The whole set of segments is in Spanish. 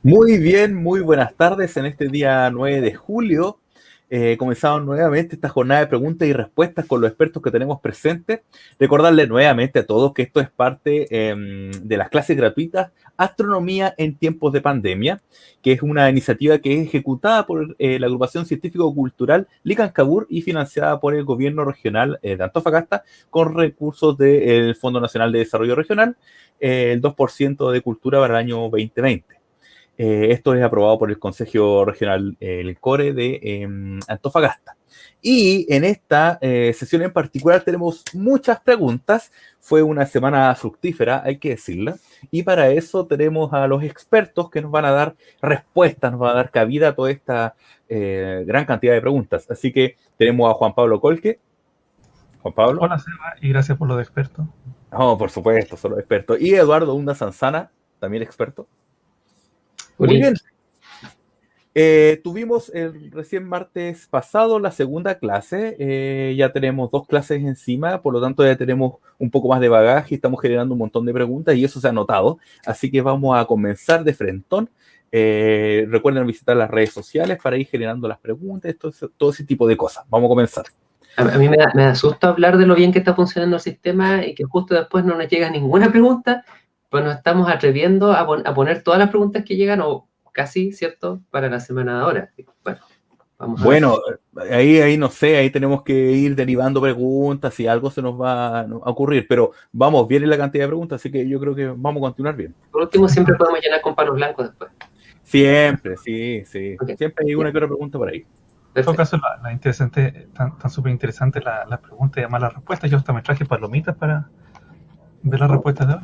Muy bien, muy buenas tardes en este día 9 de julio. Comenzamos nuevamente esta jornada de preguntas y respuestas con los expertos que tenemos presentes. Recordarles nuevamente a todos que esto es parte de las clases gratuitas Astronomía en tiempos de pandemia, que es una iniciativa que es ejecutada por la agrupación científico-cultural Licancabur y financiada por el gobierno regional de Antofagasta con recursos del Fondo Nacional de Desarrollo Regional, el 2% de cultura para el año 2020. Esto es aprobado por el Consejo Regional, el CORE de Antofagasta. Y en esta sesión en particular tenemos muchas preguntas. Fue una semana fructífera, hay que decirla. Y para eso tenemos a los expertos que nos van a dar respuestas, nos van a dar cabida a toda esta gran cantidad de preguntas. Así que tenemos a Juan Pablo Colque. Juan Pablo. Hola Seba, y gracias por lo de experto. Oh, por supuesto, solo experto. Y Eduardo Hunda Sanzana, también experto. Muy Uli, bien. Tuvimos el recién martes pasado la segunda clase, ya tenemos dos clases encima, por lo tanto ya tenemos un poco más de bagaje y estamos generando un montón de preguntas y eso se ha notado, así que vamos a comenzar de frentón. Recuerden visitar las redes sociales para ir generando las preguntas, todo ese tipo de cosas. Vamos a comenzar. a mí me da susto hablar de lo bien que está funcionando el sistema y que justo después no nos llega ninguna pregunta, pues nos estamos atreviendo a poner todas las preguntas que llegan, o casi, ¿cierto?, para la semana de ahora. Bueno, vamos a ver. Bueno, ahí no sé, ahí tenemos que ir derivando preguntas y algo se nos va a ocurrir, pero vamos, viene la cantidad de preguntas, así que yo creo que vamos a continuar bien. Por último, siempre podemos llenar con palos blancos después. Siempre, sí, sí. Okay. Siempre hay una Yeah. que otra pregunta por ahí. En todo Perfecto. caso, la interesante, tan súper interesante la pregunta y además las respuestas. Yo hasta me traje palomitas para ver las respuestas de hoy.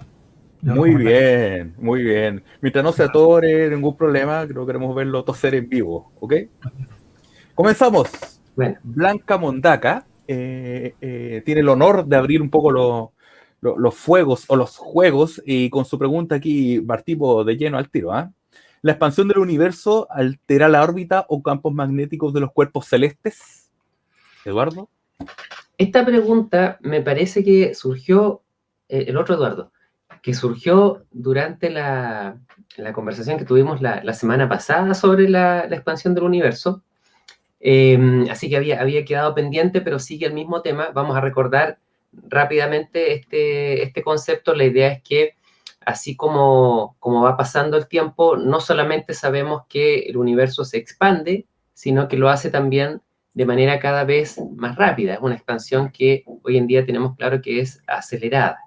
Yo los Muy comentarios. bien, muy bien. Mientras no se atore, ningún problema, creo que queremos verlo toser en vivo, ¿ok? Comenzamos. Bueno, Blanca Mondaca tiene el honor de abrir un poco los fuegos o los juegos y con su pregunta aquí partimos de lleno al tiro. ¿Eh? ¿La expansión del universo altera la órbita o campos magnéticos de los cuerpos celestes? Eduardo. esta pregunta me parece que surgió, el otro Eduardo, que surgió durante la conversación que tuvimos la semana pasada sobre la expansión del universo. Así que había quedado pendiente, pero sigue el mismo tema. Vamos a recordar rápidamente este concepto. La idea es que así como va pasando el tiempo, no solamente sabemos que el universo se expande, sino que lo hace también de manera cada vez más rápida. Es una expansión que hoy en día tenemos claro que es acelerada.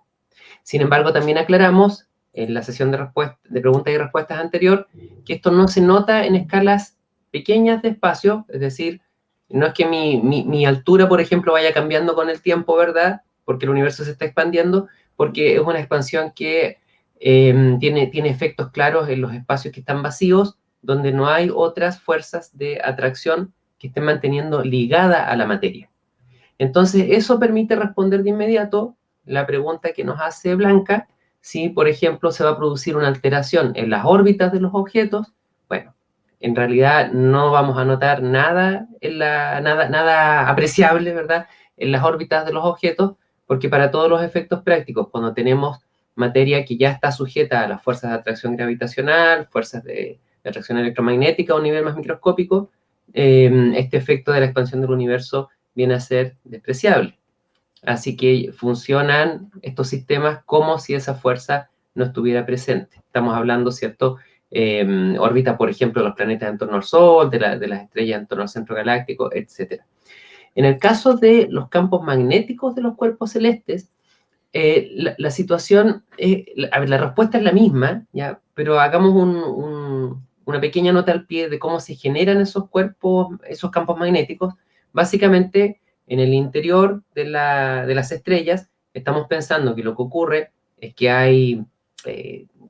Sin embargo, también aclaramos en la sesión de preguntas y respuestas anterior que esto no se nota en escalas pequeñas de espacio, es decir, no es que mi altura, por ejemplo, vaya cambiando con el tiempo, ¿verdad? Porque el universo se está expandiendo, porque es una expansión que tiene efectos claros en los espacios que están vacíos, donde no hay otras fuerzas de atracción que estén manteniendo ligada a la materia. Entonces, eso permite responder de inmediato la pregunta que nos hace Blanca, si, por ejemplo, se va a producir una alteración en las órbitas de los objetos. Bueno, en realidad no vamos a notar nada, nada apreciable, ¿verdad?, en las órbitas de los objetos, porque para todos los efectos prácticos, cuando tenemos materia que ya está sujeta a las fuerzas de atracción gravitacional, fuerzas de atracción electromagnética a un nivel más microscópico, este efecto de la expansión del universo viene a ser despreciable. Así que funcionan estos sistemas como si esa fuerza no estuviera presente. Estamos hablando, ¿cierto? Órbita, por ejemplo, de los planetas en torno al Sol, de las estrellas en torno al centro galáctico, etc. En el caso de los campos magnéticos de los cuerpos celestes, la situación, la respuesta es la misma, ¿ya? Pero hagamos una pequeña nota al pie de cómo se generan esos cuerpos, esos campos magnéticos. Básicamente, en el interior de las estrellas, estamos pensando que lo que ocurre es que hay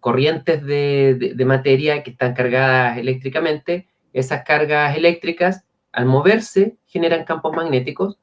corrientes de materia que están cargadas eléctricamente. Esas cargas eléctricas, al moverse, generan campos magnéticos,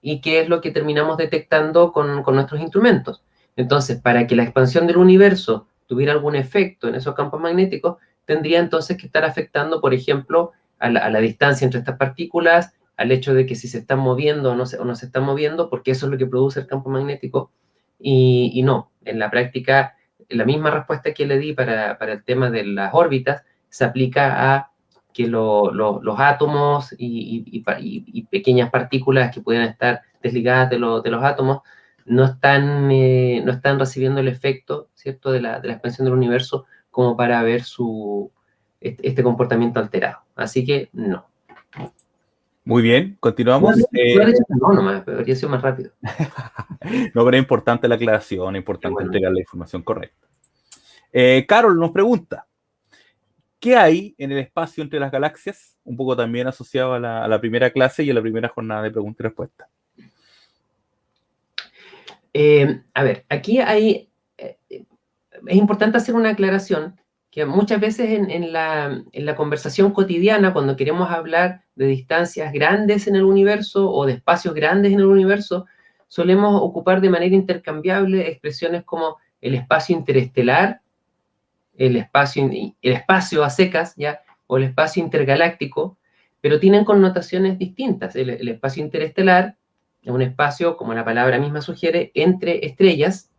y qué es lo que terminamos detectando con nuestros instrumentos. Entonces, para que la expansión del universo tuviera algún efecto en esos campos magnéticos, tendría entonces que estar afectando, por ejemplo, a la distancia entre estas partículas, al hecho de que si se están moviendo o no se están moviendo, porque eso es lo que produce el campo magnético, y no, en la práctica, la misma respuesta que le di para el tema de las órbitas se aplica a que los átomos y pequeñas partículas que pueden estar desligadas de los átomos no están recibiendo el efecto, ¿cierto?, de la expansión del universo como para ver este comportamiento alterado. Así que no. Muy bien, continuamos. No, nomás, pero habría sido más rápido. No, pero es importante la aclaración, es importante entregar la información correcta. Carol nos pregunta, ¿qué hay en el espacio entre las galaxias? Un poco también asociado a la primera clase y a la primera jornada de preguntas y respuestas. A ver, aquí es importante hacer una aclaración que muchas veces en la conversación cotidiana, cuando queremos hablar de distancias grandes en el universo o de espacios grandes en el universo, solemos ocupar de manera intercambiable expresiones como el espacio interestelar, el espacio a secas, ¿ya?, o el espacio intergaláctico, pero tienen connotaciones distintas. El espacio interestelar es un espacio, como la palabra misma sugiere, entre estrellas.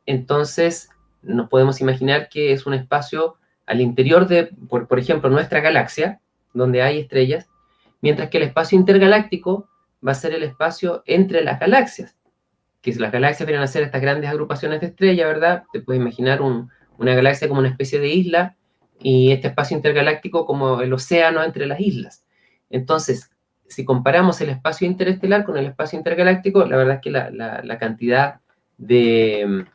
Entonces, nos podemos imaginar que es un espacio al interior de, por ejemplo, nuestra galaxia, donde hay estrellas, mientras que el espacio intergaláctico va a ser el espacio entre las galaxias, que si las galaxias vienen a ser estas grandes agrupaciones de estrellas, ¿verdad? Te puedes imaginar una galaxia como una especie de isla y este espacio intergaláctico como el océano entre las islas. Entonces, si comparamos el espacio interestelar con el espacio intergaláctico, la verdad es que la cantidad de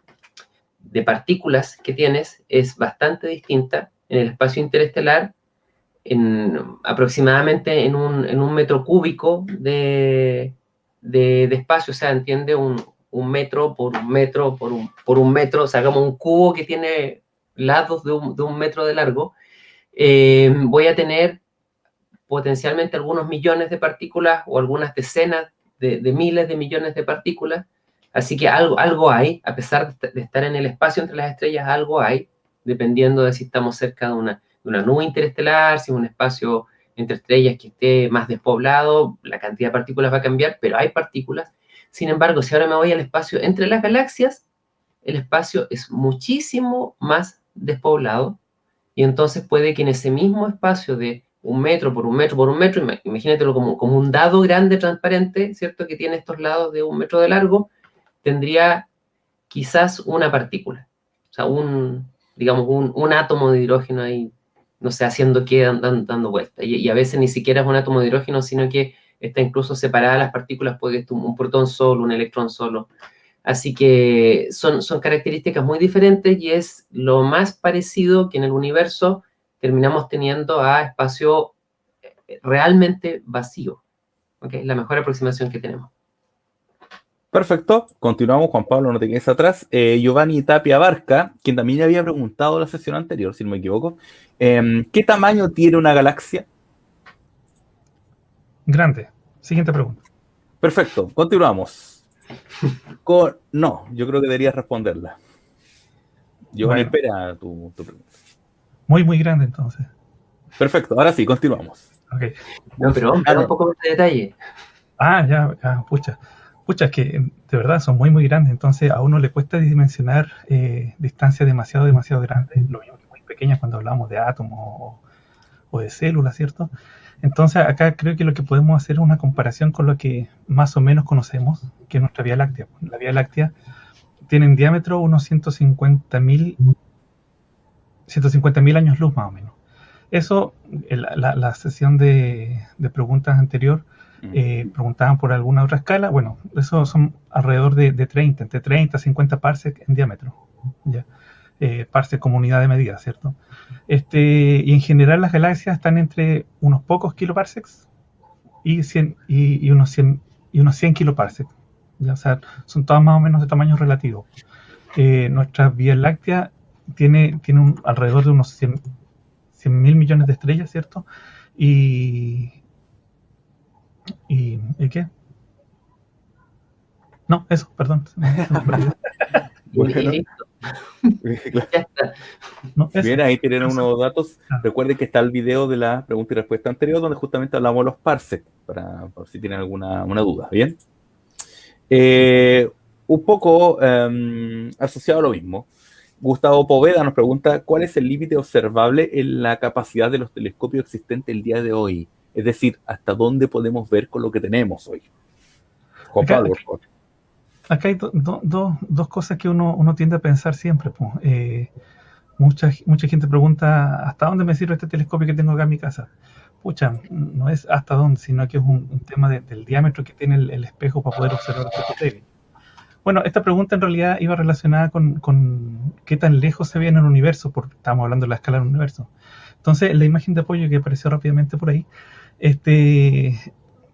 partículas que tienes es bastante distinta. En el espacio interestelar, aproximadamente en un metro cúbico de espacio, o sea, entiende un metro por un metro por un metro, o sea, como un cubo que tiene lados de un metro de largo, voy a tener potencialmente algunos millones de partículas o algunas decenas de miles de millones de partículas. Así que algo hay, a pesar de estar en el espacio entre las estrellas, algo hay, dependiendo de si estamos cerca de una nube interestelar, si es un espacio entre estrellas que esté más despoblado, la cantidad de partículas va a cambiar, pero hay partículas. Sin embargo, si ahora me voy al espacio entre las galaxias, el espacio es muchísimo más despoblado, y entonces puede que en ese mismo espacio de un metro por un metro por un metro, imagínatelo como un dado grande transparente, ¿cierto?, que tiene estos lados de un metro de largo, tendría quizás una partícula, o sea, digamos, un átomo de hidrógeno ahí, no sé, haciendo qué, dando vueltas. Y a veces ni siquiera es un átomo de hidrógeno, sino que está incluso separada las partículas, puede que un protón solo, un electrón solo. Así que son características muy diferentes y es lo más parecido que en el universo terminamos teniendo a espacio realmente vacío. ¿Okay? La mejor aproximación que tenemos. Perfecto, continuamos. Juan Pablo, no te quedes atrás. Giovanni Tapia Barca, quien también había preguntado en la sesión anterior, si no me equivoco, ¿qué tamaño tiene una galaxia? Grande. Siguiente pregunta. Perfecto, continuamos. No, yo creo que deberías responderla. Giovanni, Bueno, espera tu pregunta. muy, muy grande entonces. Perfecto, ahora sí, continuamos. Okay. No, pero vamos a dar un poco más de detalle. Ya, pucha. Pucha, es que de verdad son muy, muy grandes, entonces a uno le cuesta dimensionar distancias demasiado, demasiado grandes, lo mismo que muy pequeñas cuando hablamos de átomos o de células, ¿cierto? Entonces acá creo que lo que podemos hacer es una comparación con lo que más o menos conocemos, que es nuestra Vía Láctea. La Vía Láctea tiene en diámetro unos 150.000 años luz más o menos. Eso, la sesión de preguntas anterior, preguntaban por alguna otra escala. Bueno, eso son alrededor de 30, entre 30 y 50 parsec en diámetro. ¿Ya? Parsec como unidad de medida, ¿cierto? Y en general las galaxias están entre unos pocos kiloparsecs y unos 100 kiloparsecs. ¿Ya? O sea, son todas más o menos de tamaño relativo. Nuestra Vía Láctea tiene alrededor de unos 100.000 millones de estrellas, ¿cierto? ¿Y qué? No, eso, perdón. Bueno, Ya está. No, eso. bien, ahí tienen Eso. unos datos. Recuerden que está el video de la pregunta y respuesta anterior, donde justamente hablamos de los parsecs, por si tienen alguna duda. Bien. Un poco asociado a lo mismo. Gustavo Poveda nos pregunta, ¿cuál es el límite observable en la capacidad de los telescopios existentes el día de hoy? Es decir, ¿hasta dónde podemos ver con lo que tenemos hoy? Juan Acá, Pablo, por acá- favor. acá hay dos cosas que uno tiende a pensar siempre, pues. Mucha gente pregunta, ¿hasta dónde me sirve este telescopio que tengo acá en mi casa? Pucha, no es hasta dónde, sino que es un tema del diámetro que tiene el espejo para poder observar objetos débiles. Bueno, esta pregunta en realidad iba relacionada con qué tan lejos se ve en el universo, porque estábamos hablando de la escala del universo. Entonces, la imagen de apoyo que apareció rápidamente por ahí, este,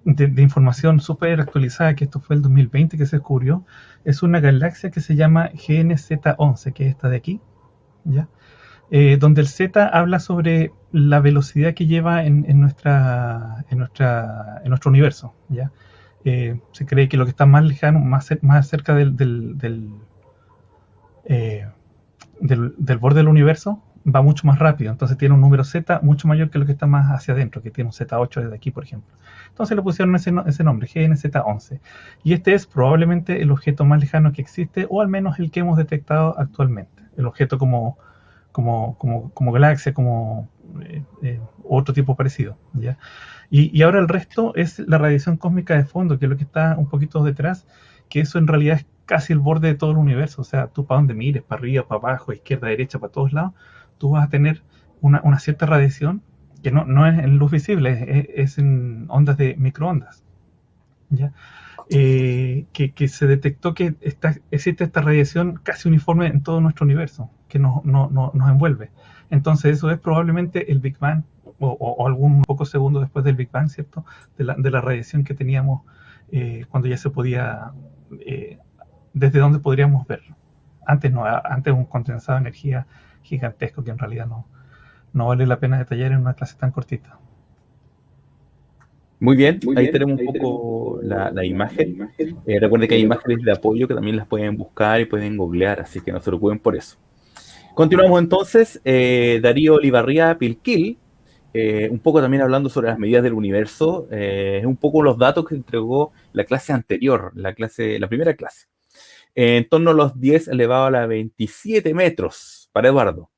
de información súper actualizada, que esto fue el 2020 que se descubrió, es una galaxia que se llama GNZ11, que es esta de aquí, ¿ya? Donde el Z habla sobre la velocidad que lleva en nuestro universo, ¿ya? Se cree que lo que está más lejano, más cerca eh, del borde del universo, va mucho más rápido. Entonces tiene un número Z mucho mayor que lo que está más hacia adentro, que tiene un Z8 desde aquí, por ejemplo. Entonces le pusieron ese nombre, GNZ11. Y este es probablemente el objeto más lejano que existe, o al menos el que hemos detectado actualmente. El objeto como galaxia, como otro tipo parecido, ¿ya? Y ahora el resto es la radiación cósmica de fondo, que es lo que está un poquito detrás, que eso en realidad es casi el borde de todo el universo. O sea, tú para donde mires, para arriba, para abajo, izquierda, derecha, para todos lados, tú vas a tener una cierta radiación que no es en luz visible, es en ondas de microondas, ¿ya? Que se detectó que existe esta radiación casi uniforme en todo nuestro universo, que nos envuelve. Entonces eso es probablemente el Big Bang, o algún pocos segundos después del Big Bang, ¿cierto? De la radiación que teníamos cuando ya se podía, eh, desde donde podríamos verlo. Antes no, antes un condensado de energía gigantesco que en realidad no vale la pena detallar en una clase tan cortita. Muy bien, ahí tenemos un poco la imagen. Recuerden que hay imágenes de apoyo que también las pueden buscar y pueden googlear, así que no se preocupen por eso. Continuamos entonces, Darío Olivarría Pilquil, un poco también hablando sobre las medidas del universo, un poco los datos que entregó la clase anterior, la primera clase, en torno a los 10 elevado a la 27 metros para Eduardo.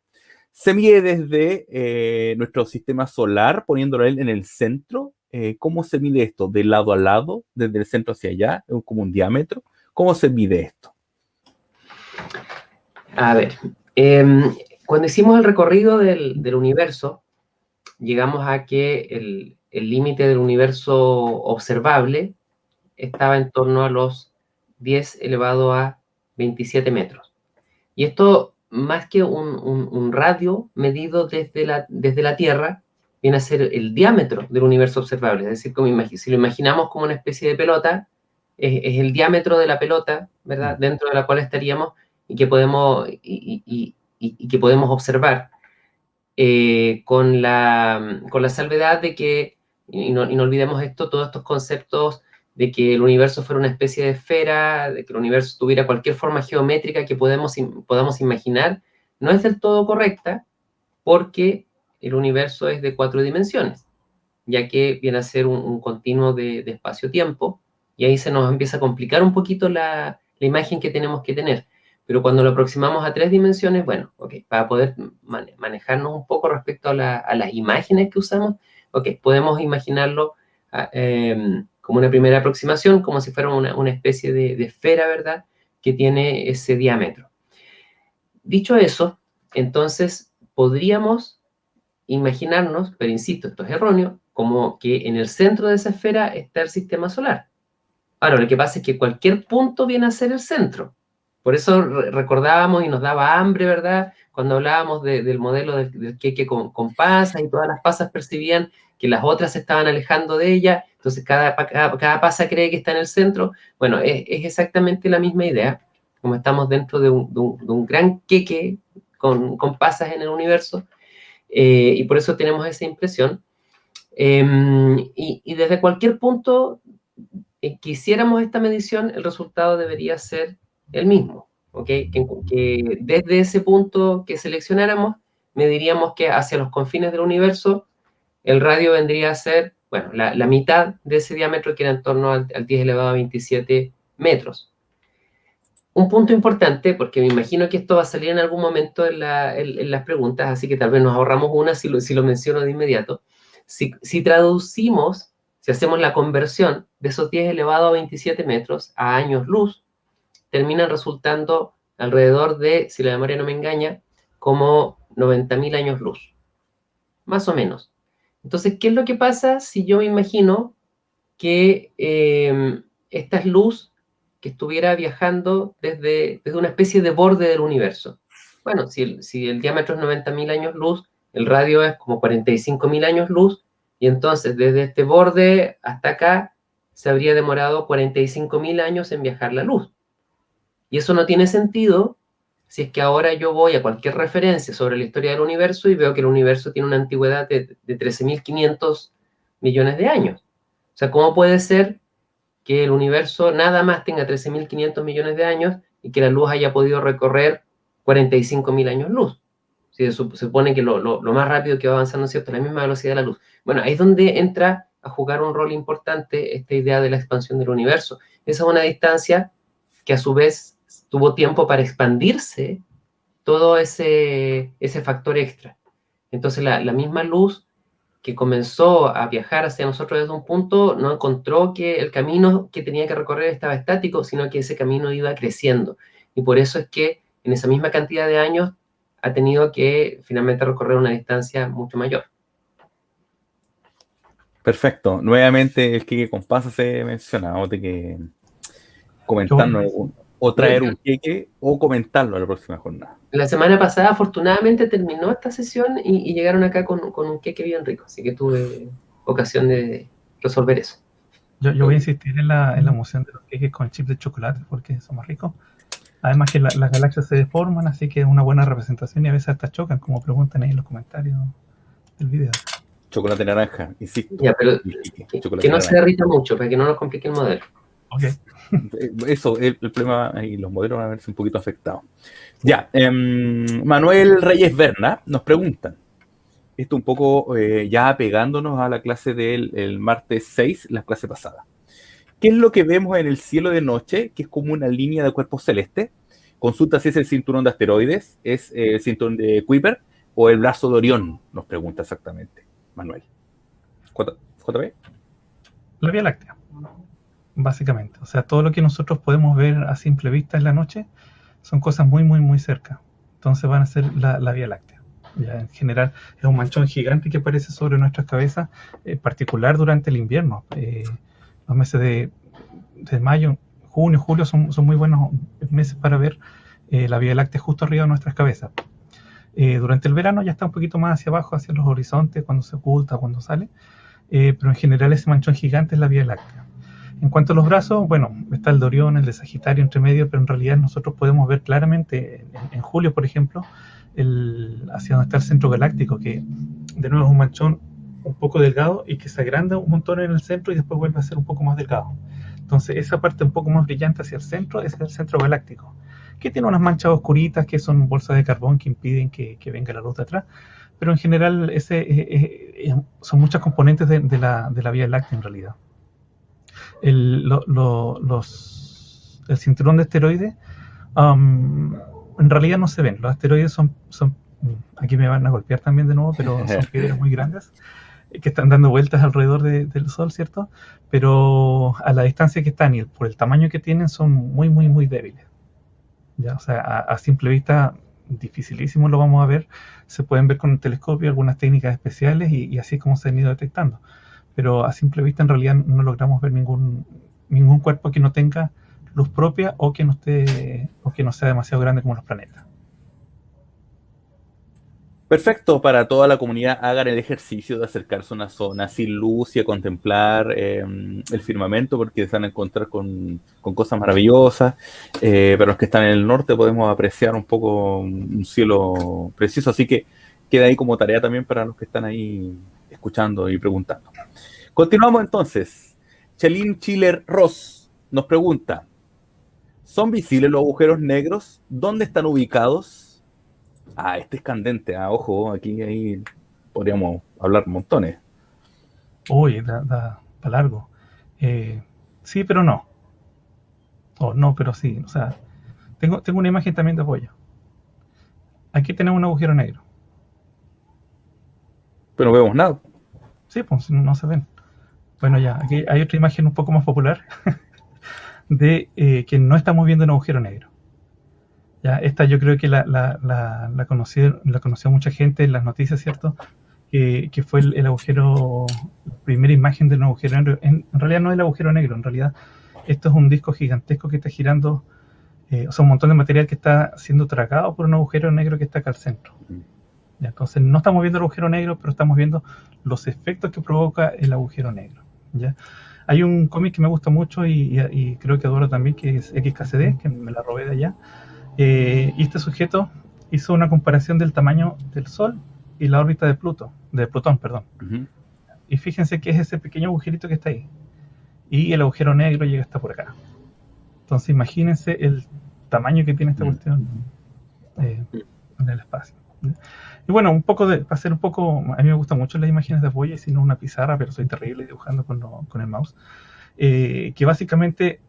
Se mide desde nuestro sistema solar, poniéndolo en el centro. ¿Cómo se mide esto? ¿De lado a lado? ¿Desde el centro hacia allá? ¿Como un diámetro? ¿Cómo se mide esto? A ver, cuando hicimos el recorrido del universo, llegamos a que el límite del universo observable estaba en torno a los 10 elevado a 27 metros. Y esto, más que un radio medido desde la Tierra, viene a ser el diámetro del universo observable. Es decir, si lo imaginamos como una especie de pelota, es el diámetro de la pelota, ¿verdad? Dentro de la cual estaríamos y que podemos observar. Con la salvedad de que, y no olvidemos esto, todos estos conceptos de que el universo fuera una especie de esfera, de que el universo tuviera cualquier forma geométrica que podamos imaginar, no es del todo correcta, porque el universo es de 4 dimensiones, ya que viene a ser un continuo de espacio-tiempo, y ahí se nos empieza a complicar un poquito la imagen que tenemos que tener. Pero cuando lo aproximamos a 3 dimensiones, bueno, ok, para poder manejarnos un poco respecto a las imágenes que usamos, ok, podemos imaginarlo como una primera aproximación, como si fuera una especie de esfera, ¿verdad?, que tiene ese diámetro. Dicho eso, entonces podríamos imaginarnos, pero insisto, esto es erróneo, como que en el centro de esa esfera está el sistema solar. Ahora, lo que pasa es que cualquier punto viene a ser el centro. Por eso recordábamos y nos daba hambre, ¿verdad? Cuando hablábamos del modelo del queque con pasas, y todas las pasas percibían que las otras se estaban alejando de ella, entonces cada pasa cree que está en el centro. Bueno, es exactamente la misma idea, como estamos dentro de un gran queque con pasas en el universo, y por eso tenemos esa impresión. Y desde cualquier punto que hiciéramos esta medición, el resultado debería ser el mismo, ¿ok? Que desde ese punto que seleccionáramos, mediríamos que hacia los confines del universo, el radio vendría a ser, bueno, la mitad de ese diámetro, que era en torno al 10 elevado a 27 metros. un punto importante, porque me imagino que esto va a salir en algún momento en las preguntas, así que tal vez nos ahorramos una si lo menciono de inmediato. Si traducimos, si hacemos la conversión de esos 10 elevado a 27 metros a años luz, terminan resultando alrededor de, si la memoria no me engaña, como 90.000 años luz, más o menos. Entonces, ¿qué es lo que pasa si yo me imagino que esta es luz que estuviera viajando desde una especie de borde del universo? Bueno, si el diámetro es 90.000 años luz, el radio es como 45.000 años luz, y entonces desde este borde hasta acá se habría demorado 45.000 años en viajar la luz. Y eso no tiene sentido si es que ahora yo voy a cualquier referencia sobre la historia del universo y veo que el universo tiene una antigüedad de 13.500 millones de años. O sea, ¿cómo puede ser que el universo nada más tenga 13.500 millones de años y que la luz haya podido recorrer 45.000 años luz? Si se supone que lo más rápido que va avanzando, ¿cierto?, a la misma velocidad de la luz. Bueno, ahí es donde entra a jugar un rol importante esta idea de la expansión del universo. Esa es una distancia que a su vez tuvo tiempo para expandirse todo ese factor extra. Entonces la misma luz que comenzó a viajar hacia nosotros desde un punto, no encontró que el camino que tenía que recorrer estaba estático, sino que ese camino iba creciendo. Y por eso es que en esa misma cantidad de años ha tenido que finalmente recorrer una distancia mucho mayor. Perfecto. Nuevamente el queque con pasas se menciona. Vamos a tener que comentarnos o traer un queque o comentarlo a la próxima jornada. La semana pasada, afortunadamente, terminó esta sesión y llegaron acá con un queque bien rico, así que tuve ocasión de resolver eso. Yo voy a insistir en la moción de los queques con chips de chocolate porque son más ricos. Además que las galaxias se deforman, así que es una buena representación y a veces hasta chocan, como preguntan ahí en los comentarios del video. Chocolate naranja, insisto. Ya, pero que no se derrita mucho, para que no nos complique el modelo. Ok. Eso, el problema y los modelos van a verse un poquito afectados. Ya, Manuel Reyes Berna nos preguntan, esto un poco ya pegándonos a la clase del martes 6, la clase pasada. ¿Qué es lo que vemos en el cielo de noche, que es como una línea de cuerpos celestes? Consulta si es el cinturón de asteroides, es el cinturón de Kuiper o el brazo de Orión, nos pregunta exactamente Manuel. ¿JB? La Vía Láctea, básicamente. O sea, todo lo que nosotros podemos ver a simple vista en la noche son cosas muy, muy, muy cerca. Entonces van a ser la Vía Láctea. Ya, en general es un manchón gigante que aparece sobre nuestras cabezas, en particular durante el invierno. Los meses de mayo, junio, julio son muy buenos meses para ver la Vía Láctea justo arriba de nuestras cabezas. Durante el verano ya está un poquito más hacia abajo, hacia los horizontes, cuando se oculta, cuando sale, pero en general ese manchón gigante es la Vía Láctea. En cuanto a los brazos, bueno, está el de Orión, el de Sagitario entre medio, pero en realidad nosotros podemos ver claramente en julio, por ejemplo, hacia donde está el centro galáctico, que de nuevo es un manchón un poco delgado y que se agranda un montón en el centro y después vuelve a ser un poco más delgado. Entonces esa parte un poco más brillante hacia el centro es el centro galáctico, que tiene unas manchas oscuritas que son bolsas de carbón que impiden que venga la luz de atrás, pero en general son muchas componentes de la Vía Láctea en realidad. El cinturón de asteroides en realidad no se ven. Los asteroides son aquí me van a golpear también de nuevo, pero son piedras muy grandes que están dando vueltas alrededor del Sol, ¿cierto? Pero a la distancia que están y por el tamaño que tienen son muy, muy, muy débiles. ¿Ya? O sea, a simple vista dificilísimo lo vamos a ver. Se pueden ver con un telescopio, algunas técnicas especiales y así es como se han ido detectando. Pero a simple vista en realidad no logramos ver ningún cuerpo que no tenga luz propia o que no sea demasiado grande como los planetas. Perfecto, para toda la comunidad hagan el ejercicio de acercarse a una zona sin luz y a contemplar el firmamento, porque se van a encontrar con cosas maravillosas. Para los que están en el norte podemos apreciar un poco un cielo precioso, así que queda ahí como tarea también para los que están ahí escuchando y preguntando. Continuamos entonces. Chelín Chiller Ross nos pregunta, ¿son visibles los agujeros negros? ¿Dónde están ubicados? Este es candente, ojo, aquí ahí podríamos hablar montones. Uy, da para largo. Sí, pero no. O no, pero sí. O sea, Tengo una imagen también de apoyo. Aquí tenemos un agujero negro. Pero no vemos nada. Sí, pues no se ven. Bueno, ya, aquí hay otra imagen un poco más popular de que no estamos viendo un agujero negro. Ya, esta yo creo que la conoció mucha gente en las noticias, ¿cierto? Que fue el agujero, la primera imagen del agujero negro. En realidad no es el agujero negro, en realidad esto es un disco gigantesco que está girando, o sea, un montón de material que está siendo tragado por un agujero negro que está acá al centro. Ya, entonces no estamos viendo el agujero negro, pero estamos viendo los efectos que provoca el agujero negro. ¿Ya? Hay un cómic que me gusta mucho y creo que adoro también, que es XKCD, que me la robé de allá. Y este sujeto hizo una comparación del tamaño del Sol y la órbita de Plutón, perdón. Uh-huh. Y fíjense que es ese pequeño agujerito que está ahí. Y el agujero negro llega hasta por acá. Entonces imagínense el tamaño que tiene esta cuestión en el espacio. Y bueno, para hacer un poco, a mí me gustan mucho las imágenes de apoyo, y si no una pizarra, pero soy terrible dibujando con el mouse. Que básicamente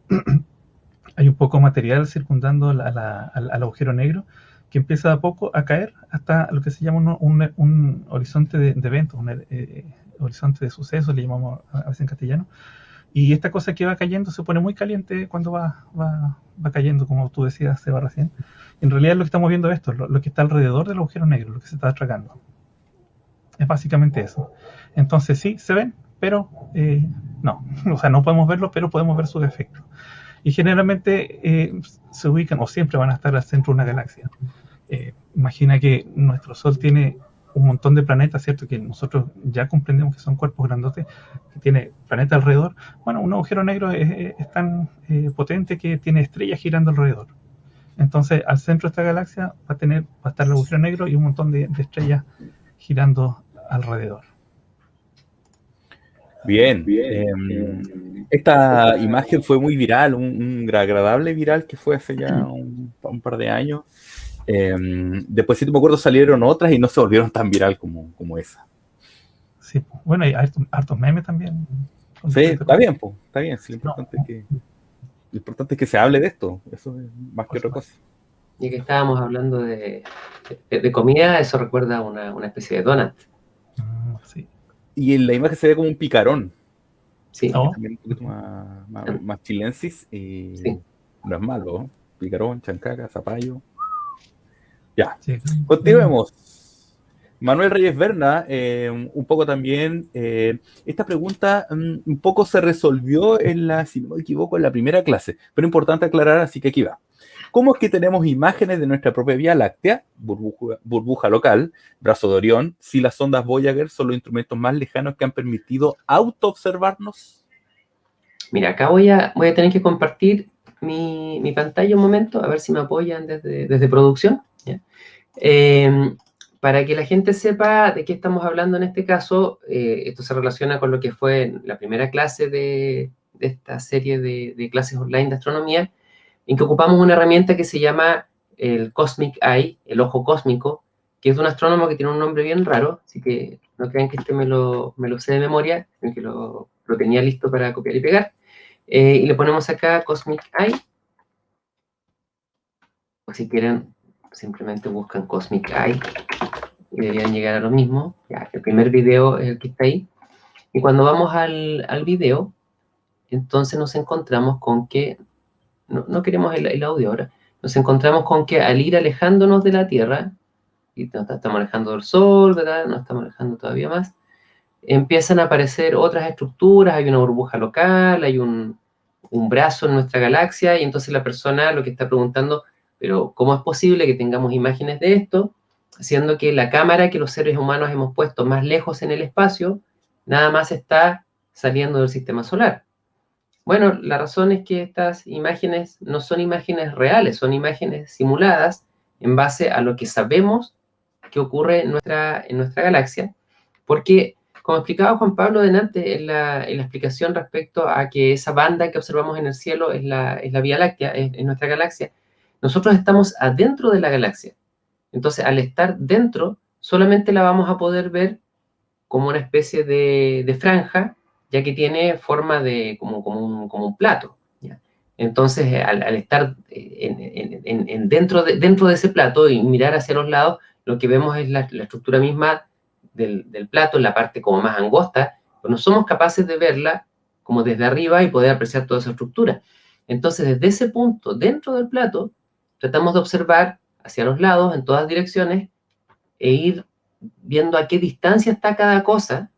hay un poco de material circundando al agujero negro que empieza a poco a caer hasta lo que se llama un horizonte de eventos, un horizonte de sucesos, le llamamos a veces en castellano. Y esta cosa que va cayendo se pone muy caliente cuando va cayendo, como tú decías, Seba, recién. En realidad lo que estamos viendo es esto, lo que está alrededor del agujero negro, lo que se está tragando. Es básicamente eso. Entonces sí, se ven, pero no. O sea, no podemos verlo, pero podemos ver sus efectos. Y generalmente se ubican, o siempre van a estar al centro de una galaxia. Imagina que nuestro Sol tiene un montón de planetas, ¿cierto? Que nosotros ya comprendemos que son cuerpos grandotes, que tiene planetas alrededor. Bueno, un agujero negro es tan potente que tiene estrellas girando alrededor. Entonces, al centro de esta galaxia va a estar el agujero negro y un montón de estrellas girando alrededor. Bien. Esta imagen fue muy viral, un agradable viral que fue hace ya un par de años. Después, si me acuerdo, salieron otras y no se volvieron tan viral como esa. Sí, bueno, hay hartos memes también. Sí, está bien, pues, está bien. Sí, lo importante es que se hable de esto. Eso es más que otra cosa. Y que estábamos hablando de comida, eso recuerda a una especie de donut. Sí. Y en la imagen se ve como un picarón. Sí. También un poquito más chilensis. Y sí, no es malo, ¿no? Picarón, chancaca, zapallo. Ya, sí. Continuemos. Manuel Reyes Berna, un poco también, esta pregunta un poco se resolvió si no me equivoco, en la primera clase, pero importante aclarar, así que aquí va. ¿Cómo es que tenemos imágenes de nuestra propia Vía Láctea, burbuja local, brazo de Orión, si las sondas Voyager son los instrumentos más lejanos que han permitido autoobservarnos? Mira, acá voy a tener que compartir mi pantalla un momento, a ver si me apoyan desde producción. ¿Ya? Para que la gente sepa de qué estamos hablando en este caso, esto se relaciona con lo que fue la primera clase de esta serie de clases online de astronomía, en que ocupamos una herramienta que se llama el Cosmic Eye, el ojo cósmico, que es de un astrónomo que tiene un nombre bien raro, así que no crean que me lo sé de memoria, sino que lo tenía listo para copiar y pegar. Y le ponemos acá Cosmic Eye, o si quieren, simplemente buscan Cosmic Eye, y deberían llegar a lo mismo. Ya, el primer video es el que está ahí. Y cuando vamos al video, entonces nos encontramos con que, no queremos el audio ahora, nos encontramos con que al ir alejándonos de la Tierra, y nos estamos alejando del Sol, ¿verdad? Nos estamos alejando todavía más, empiezan a aparecer otras estructuras, hay una burbuja local, hay un brazo en nuestra galaxia, y entonces la persona lo que está preguntando, pero ¿cómo es posible que tengamos imágenes de esto, siendo que la cámara que los seres humanos hemos puesto más lejos en el espacio, nada más está saliendo del sistema solar? Bueno, la razón es que estas imágenes no son imágenes reales, son imágenes simuladas en base a lo que sabemos que ocurre en nuestra galaxia, porque, como explicaba Juan Pablo delante en la explicación respecto a que esa banda que observamos en el cielo es la Vía Láctea, es nuestra galaxia, nosotros estamos adentro de la galaxia. Entonces, al estar dentro, solamente la vamos a poder ver como una especie de franja, ya que tiene forma de como un plato, ¿ya? Entonces, al estar dentro de ese plato y mirar hacia los lados, lo que vemos es la estructura misma del plato, en la parte como más angosta, pero no somos capaces de verla como desde arriba y poder apreciar toda esa estructura. Entonces, desde ese punto, dentro del plato, tratamos de observar hacia los lados, en todas direcciones, e ir viendo a qué distancia está cada cosa,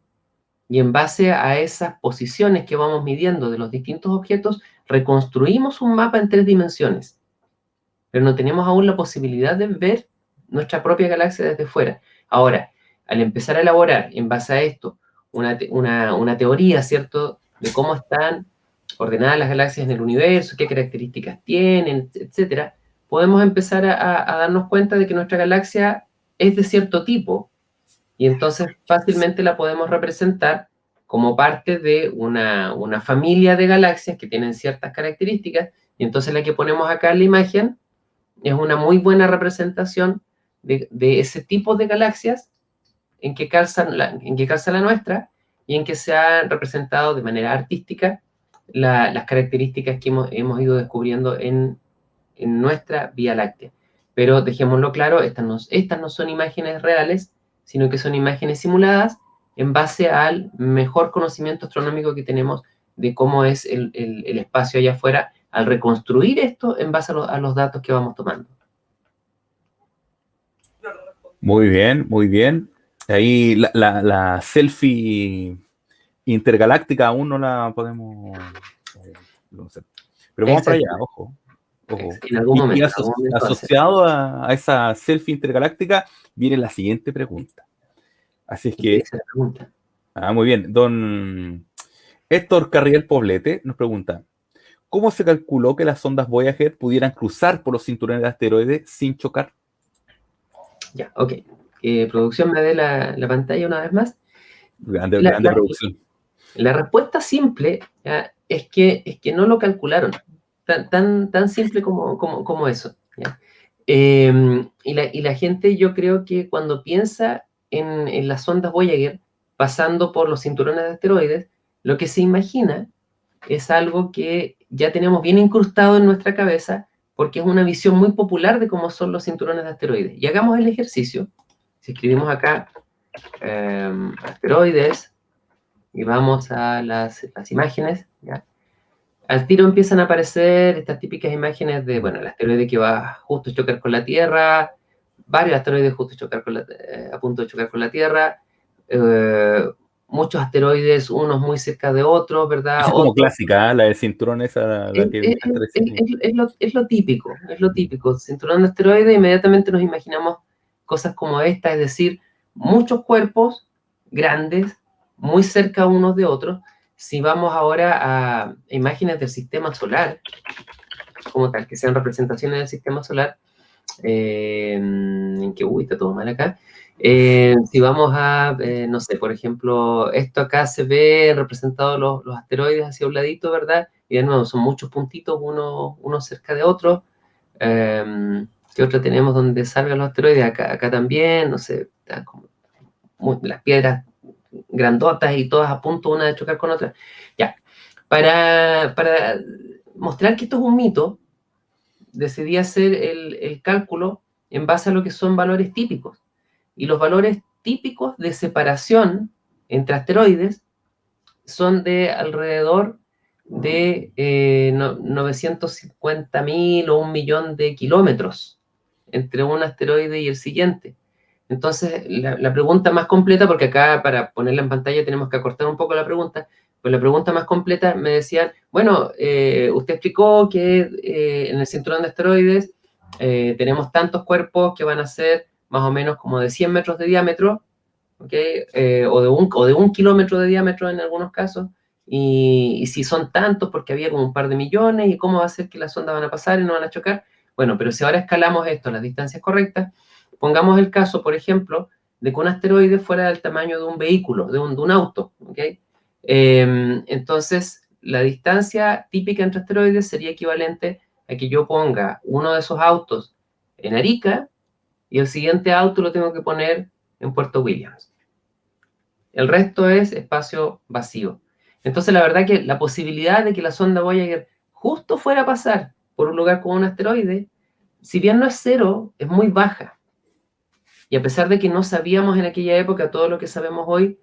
y en base a esas posiciones que vamos midiendo de los distintos objetos, reconstruimos un mapa en 3 dimensiones, pero no tenemos aún la posibilidad de ver nuestra propia galaxia desde fuera. Ahora, al empezar a elaborar en base a esto una teoría, ¿cierto?, de cómo están ordenadas las galaxias en el universo, qué características tienen, etcétera, podemos empezar a darnos cuenta de que nuestra galaxia es de cierto tipo, y entonces fácilmente la podemos representar como parte de una familia de galaxias que tienen ciertas características, y entonces la que ponemos acá en la imagen es una muy buena representación de ese tipo de galaxias en que calza la nuestra, y en que se han representado de manera artística las características que hemos ido descubriendo en nuestra Vía Láctea. Pero dejémoslo claro, estas no son imágenes reales, sino que son imágenes simuladas en base al mejor conocimiento astronómico que tenemos de cómo es el espacio allá afuera, al reconstruir esto en base a los datos que vamos tomando. Muy bien, muy bien. Ahí la selfie intergaláctica aún no la podemos conocer. Pero vamos para allá, Exactamente. ojo. Ojo. En algún momento, en algún momento va a ser. Asociado a esa selfie intergaláctica viene la siguiente pregunta. Así es ¿Y qué que, dice la pregunta? muy bien. Don Héctor Carriel Poblete nos pregunta: ¿cómo se calculó que las sondas Voyager pudieran cruzar por los cinturones de asteroides sin chocar? Ya, ok. Producción, me dé la pantalla una vez más. Grande La, la- producción. la respuesta simple, ¿ya?, es que no lo calcularon. Tan simple como eso, ¿ya? Y la gente, yo creo que cuando piensa en las sondas Voyager pasando por los cinturones de asteroides, lo que se imagina es algo que ya tenemos bien incrustado en nuestra cabeza, porque es una visión muy popular de cómo son los cinturones de asteroides. Y hagamos el ejercicio. Si escribimos acá asteroides y vamos a las imágenes, ¿ya?, al tiro empiezan a aparecer estas típicas imágenes de, bueno, el asteroide que va justo a chocar con la Tierra, varios asteroides justo a chocar a punto de chocar con la Tierra, muchos asteroides, unos muy cerca de otros, ¿verdad? Esa es como Otros. clásica, la del cinturón esa, la que Es lo típico, es lo típico. Cinturón de asteroides, inmediatamente nos imaginamos cosas como esta, es decir, muchos cuerpos grandes, muy cerca unos de otros. Si vamos ahora a imágenes del sistema solar, como tal, que sean representaciones del sistema solar, en que, está todo mal acá. Si vamos a, no sé, por ejemplo, esto acá se ve representado los asteroides hacia un ladito, ¿verdad? Y de nuevo, son muchos puntitos, uno cerca de otro. ¿Qué otro tenemos donde salgan los asteroides? Acá también, no sé, como las piedras grandotas y todas a punto una de chocar con otra. Ya, para mostrar que esto es un mito, decidí hacer el cálculo en base a lo que son valores típicos. Y los valores típicos de separación entre asteroides son de alrededor de 950.000 o 1.000.000 de kilómetros entre un asteroide y el siguiente. Entonces, la pregunta más completa, porque acá para ponerla en pantalla tenemos que acortar un poco la pregunta, pues la pregunta más completa me decían, bueno, usted explicó que en el cinturón de asteroides tenemos tantos cuerpos que van a ser más o menos como de 100 metros de diámetro, ¿okay? O de 1 kilómetro de diámetro en algunos casos, y si son tantos, porque había como un par de millones, y cómo va a ser que las ondas van a pasar y no van a chocar. Bueno, pero si ahora escalamos esto a las distancias correctas, pongamos el caso, por ejemplo, de que un asteroide fuera del tamaño de un vehículo, de un auto, ¿ok? Entonces, la distancia típica entre asteroides sería equivalente a que yo ponga uno de esos autos en Arica y el siguiente auto lo tengo que poner en Puerto Williams. El resto es espacio vacío. Entonces, la verdad que la posibilidad de que la sonda Voyager justo fuera a pasar por un lugar con un asteroide, si bien no es cero, es muy baja. Y a pesar de que no sabíamos en aquella época todo lo que sabemos hoy,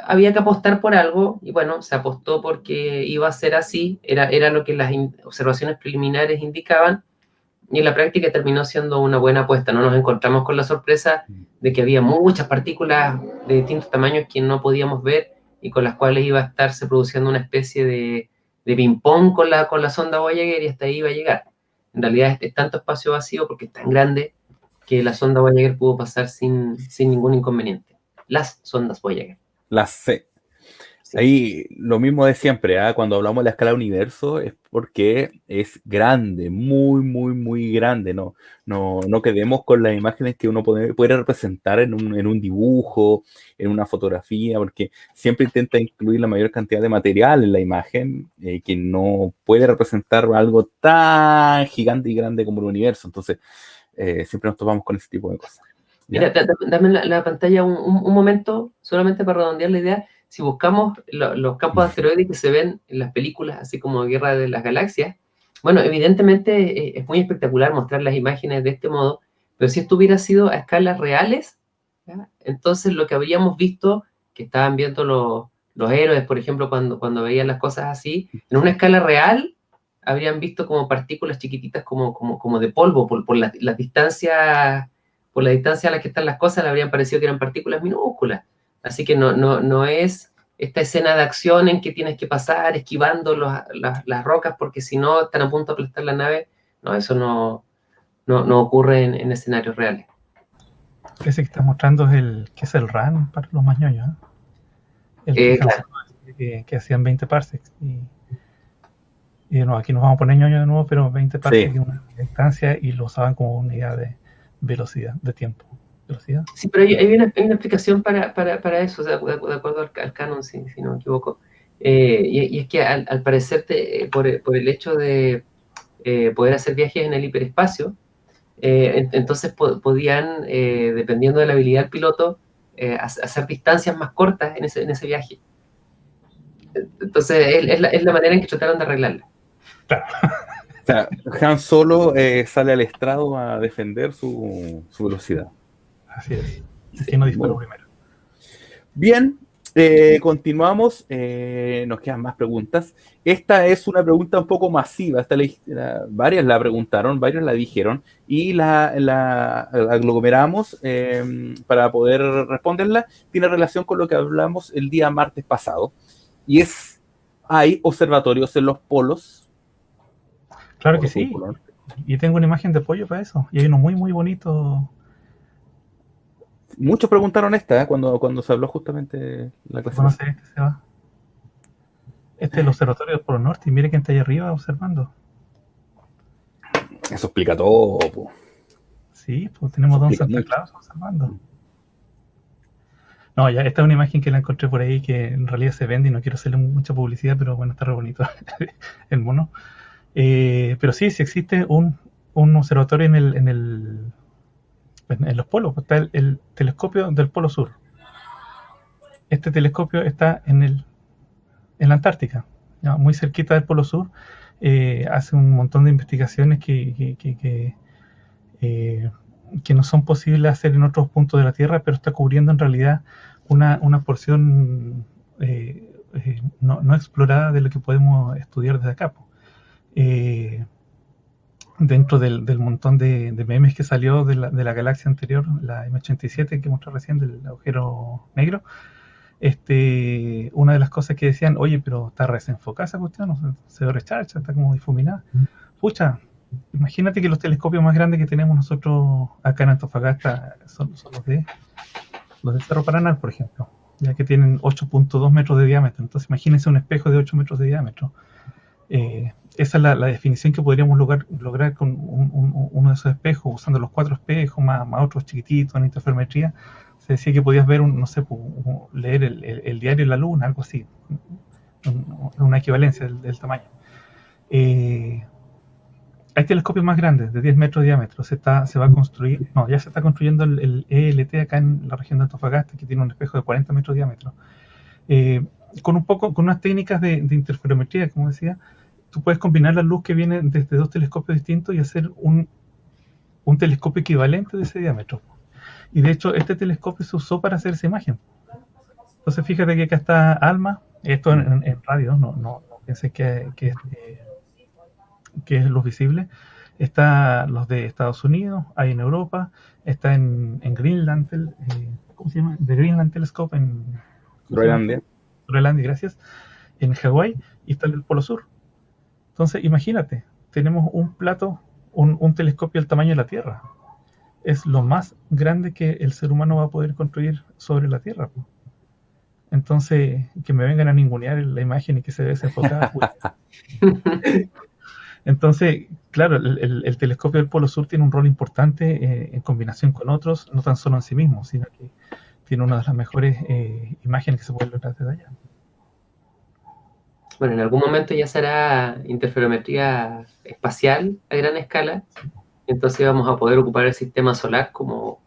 había que apostar por algo, y bueno, se apostó porque iba a ser así, era lo que las observaciones preliminares indicaban, y en la práctica terminó siendo una buena apuesta. No nos encontramos con la sorpresa de que había muchas partículas de distintos tamaños que no podíamos ver y con las cuales iba a estarse produciendo una especie de ping-pong con la sonda Voyager, y hasta ahí iba a llegar. En realidad es tanto espacio vacío porque es tan grande que la sonda Voyager pudo pasar sin ningún inconveniente. Las sondas Voyager. Las C. Sí. Ahí lo mismo de siempre, ¿ah? Cuando hablamos de la escala del universo es porque es grande, muy, muy, muy grande. No quedemos con las imágenes que uno puede representar en un dibujo, en una fotografía, porque siempre intenta incluir la mayor cantidad de material en la imagen, que no puede representar algo tan gigante y grande como el universo. Entonces, siempre nos topamos con ese tipo de cosas. ¿Ya? Mira, dame la pantalla un momento, solamente para redondear la idea. Si buscamos los campos de asteroides que se ven en las películas, así como Guerra de las Galaxias, bueno, evidentemente es muy espectacular mostrar las imágenes de este modo, pero si esto hubiera sido a escalas reales, ¿ya? Entonces lo que habríamos visto, que estaban viendo los héroes, por ejemplo, cuando veían las cosas así, en una escala real, habrían visto como partículas chiquititas como de polvo, por las distancias, por la distancia a la que están las cosas, le habrían parecido que eran partículas minúsculas. Así que no es esta escena de acción en que tienes que pasar esquivando las rocas porque si no están a punto de aplastar la nave. No, eso no ocurre en escenarios reales. Ese que está mostrando es que es el RAN para los más ñoños, ¿eh? El que Claro. que hacían 20 parsecs. Y de nuevo, aquí nos vamos a poner ñoño de nuevo, pero 20 parsecs Sí. es una distancia y lo usaban como unidad de velocidad, de tiempo. ¿Velocidad? Sí, pero hay una explicación para eso, o sea, de acuerdo al canon, si no me equivoco. Y es que al parecer, por el hecho de poder hacer viajes en el hiperespacio, entonces podían, dependiendo de la habilidad del piloto, hacer distancias más cortas en ese viaje. Entonces, es la manera en que trataron de arreglarla. Claro. O sea, Han Solo sale al estrado a defender su velocidad. Así es. Así no disparó primero. Bien, continuamos. Nos quedan más preguntas. Esta es una pregunta un poco masiva. Varias la preguntaron, varios la dijeron y la aglomeramos para poder responderla. Tiene relación con lo que hablamos el día martes pasado. Y ¿hay observatorios en los polos? Claro que sí. Y tengo una imagen de apoyo para eso. Y hay uno muy, muy bonito. Muchos preguntaron esta, cuando se habló justamente la clase. Este se va. Este es el observatorio del Polo Norte. Y mire quién está ahí arriba observando. Eso explica todo. Po. Sí, pues tenemos Don Santa Claus observando. No, ya, esta es una imagen que la encontré por ahí que en realidad se vende y no quiero hacerle mucha publicidad, pero bueno, está re bonito el mono. Pero sí existe un observatorio en los polos. Está el telescopio del Polo Sur. Este telescopio está en la Antártica, ¿ya? Muy cerquita del Polo Sur. Hace un montón de investigaciones que no son posibles hacer en otros puntos de la Tierra, pero está cubriendo en realidad una porción no explorada de lo que podemos estudiar desde acá. Dentro del montón de memes que salió de la galaxia anterior, la M87 que mostré recién, del agujero negro, una de las cosas que decían, oye, pero está desenfocada esa cuestión, se recharcha, está como difuminada. Pucha, imagínate que los telescopios más grandes que tenemos nosotros acá en Antofagasta son los de Cerro Paraná, por ejemplo, ya que tienen 8.2 metros de diámetro. Entonces imagínense un espejo de 8 metros de diámetro. Esa es la definición que podríamos lograr con uno de esos espejos, usando los 4 espejos, más otros chiquititos en interferometría. Se decía que podías ver, leer el diario La Luna, algo así, una equivalencia del tamaño. Hay telescopios más grandes, de 10 metros de diámetro. Ya se está construyendo el ELT acá en la región de Antofagasta, que tiene un espejo de 40 metros de diámetro. Con unas técnicas de interferometría, como decía, tú puedes combinar la luz que viene desde dos telescopios distintos y hacer un telescopio equivalente de ese diámetro. Y de hecho, este telescopio se usó para hacer esa imagen. Entonces, fíjate que acá está ALMA, esto en radio, no pienses que es luz visible. Está los de Estados Unidos, hay en Europa, está en Greenland, ¿cómo se llama? The Greenland Telescope en Groenlandia. Groenlandia, gracias, en Hawái, y está el del Polo Sur. Entonces, imagínate, tenemos un plato, un telescopio del tamaño de la Tierra. Es lo más grande que el ser humano va a poder construir sobre la Tierra. Entonces, que me vengan a ningunear la imagen y que se ve desenfocada. Entonces, claro, el telescopio del Polo Sur tiene un rol importante en combinación con otros, no tan solo en sí mismo, sino que tiene una de las mejores imágenes que se pueden lograr desde allá. Bueno, en algún momento ya será interferometría espacial a gran escala, entonces vamos a poder ocupar el sistema solar como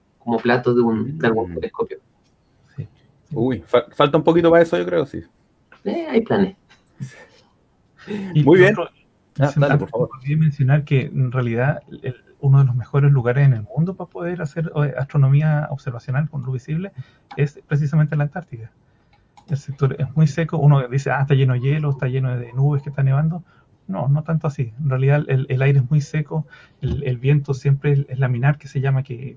plato de algún telescopio. Sí. Uy, falta un poquito para eso, yo creo, sí. Hay planes. Muy bien. Dale, por favor. Olvidé mencionar que en realidad uno de los mejores lugares en el mundo para poder hacer astronomía observacional con luz visible es precisamente la Antártica. El sector es muy seco, uno dice, está lleno de hielo, está lleno de nubes que está nevando. No tanto así. En realidad el aire es muy seco, el viento siempre es laminar, que se llama, que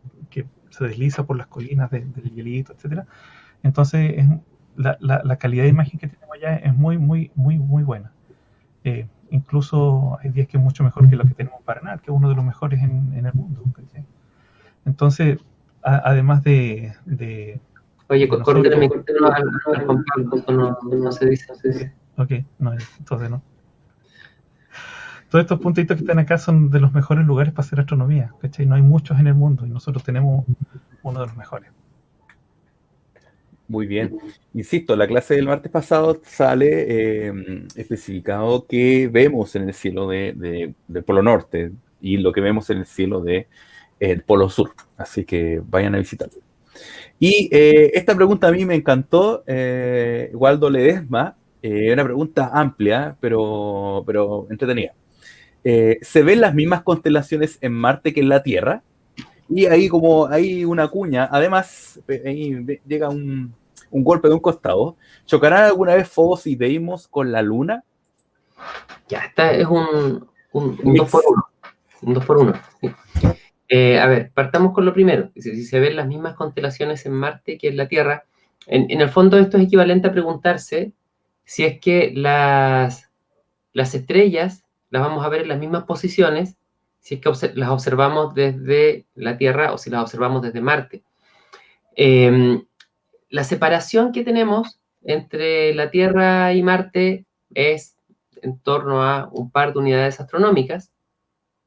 se desliza por las colinas del hielito, etcétera. Entonces la calidad de imagen que tenemos allá es muy buena. Incluso hay días que es mucho mejor que lo que tenemos en Paraná, que es uno de los mejores en el mundo. ¿Sí? Entonces, además de Oye, córtale el micrófono al Juan Pablo, no se dice. Ok, no, entonces no. Todos estos puntitos que están acá son de los mejores lugares para hacer astronomía, ¿cachai? No hay muchos en el mundo y nosotros tenemos uno de los mejores. Muy bien. Insisto, la clase del martes pasado sale especificado que vemos en el cielo del Polo Norte y lo que vemos en el cielo del Polo Sur. Así que vayan a visitarlo. Y esta pregunta a mí me encantó, Waldo Ledesma, una pregunta amplia, pero entretenida. ¿Se ven las mismas constelaciones en Marte que en la Tierra? Y ahí como hay una cuña, además ahí llega un golpe de un costado. ¿Chocarán alguna vez Phobos y Deimos con la Luna? Ya, esta es un 2x1. Un 2x1. Sí. A ver, partamos con lo primero. Si se ven las mismas constelaciones en Marte que en la Tierra, en el fondo esto es equivalente a preguntarse si es que las estrellas las vamos a ver en las mismas posiciones, si es que las observamos desde la Tierra o si las observamos desde Marte. La separación que tenemos entre la Tierra y Marte es en torno a un par de unidades astronómicas,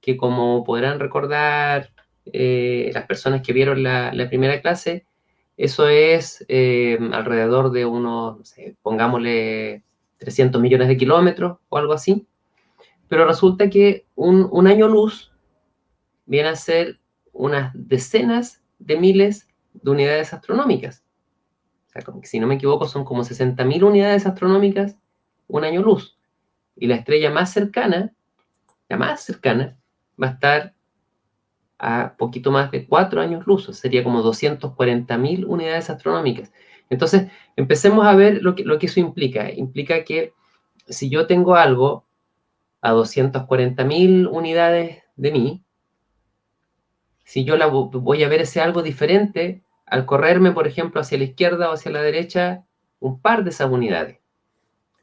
que como podrán recordar las personas que vieron la primera clase, eso es alrededor de unos, no sé, pongámosle 300 millones de kilómetros o algo así. Pero resulta que un año luz viene a ser unas decenas de miles de unidades astronómicas. O sea, si no me equivoco, son como 60.000 unidades astronómicas un año luz. Y la estrella más cercana, va a estar a poquito más de 4 años luz. Sería como 240.000 unidades astronómicas. Entonces, empecemos a ver lo que eso implica. Implica que si yo tengo algo a 240.000 unidades de mí, si yo voy a ver ese algo diferente al correrme, por ejemplo, hacia la izquierda o hacia la derecha, un par de esas unidades.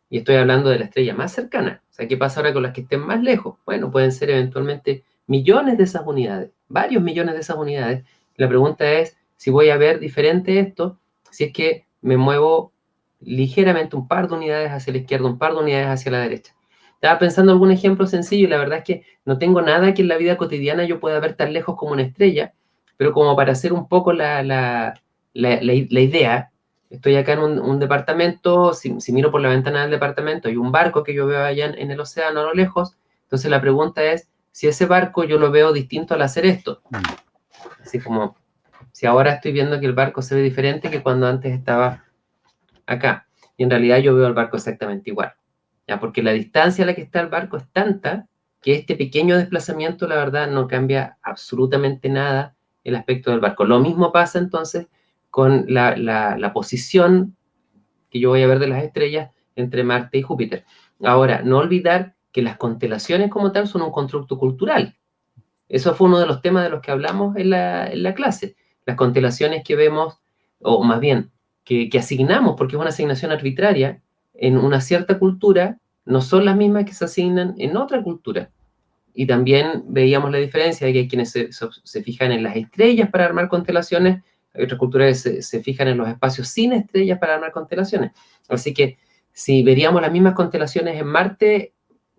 Y estoy hablando de la estrella más cercana. O sea, ¿qué pasa ahora con las que estén más lejos? Bueno, pueden ser eventualmente millones de esas unidades, varios millones de esas unidades. La pregunta es si voy a ver diferente esto, si es que me muevo ligeramente un par de unidades hacia la izquierda, un par de unidades hacia la derecha. Estaba pensando en algún ejemplo sencillo y la verdad es que no tengo nada que en la vida cotidiana yo pueda ver tan lejos como una estrella, pero como para hacer un poco la idea, estoy acá en un departamento, si miro por la ventana del departamento hay un barco que yo veo allá en el océano a lo lejos, entonces la pregunta es si ese barco yo lo veo distinto al hacer esto. Así como si ahora estoy viendo que el barco se ve diferente que cuando antes estaba acá. Y en realidad yo veo el barco exactamente igual. ¿ya? Porque la distancia a la que está el barco es tanta que este pequeño desplazamiento, la verdad, no cambia absolutamente nada el aspecto del barco. Lo mismo pasa entonces con la posición que yo voy a ver de las estrellas entre Marte y Júpiter. Ahora, no olvidar que las constelaciones como tal son un constructo cultural. Eso fue uno de los temas de los que hablamos en la clase. Las constelaciones que vemos, o más bien, que asignamos, porque es una asignación arbitraria, en una cierta cultura, no son las mismas que se asignan en otra cultura. Y también veíamos la diferencia de que hay quienes se fijan en las estrellas para armar constelaciones, hay otras culturas que se fijan en los espacios sin estrellas para armar constelaciones. Así que si veríamos las mismas constelaciones en Marte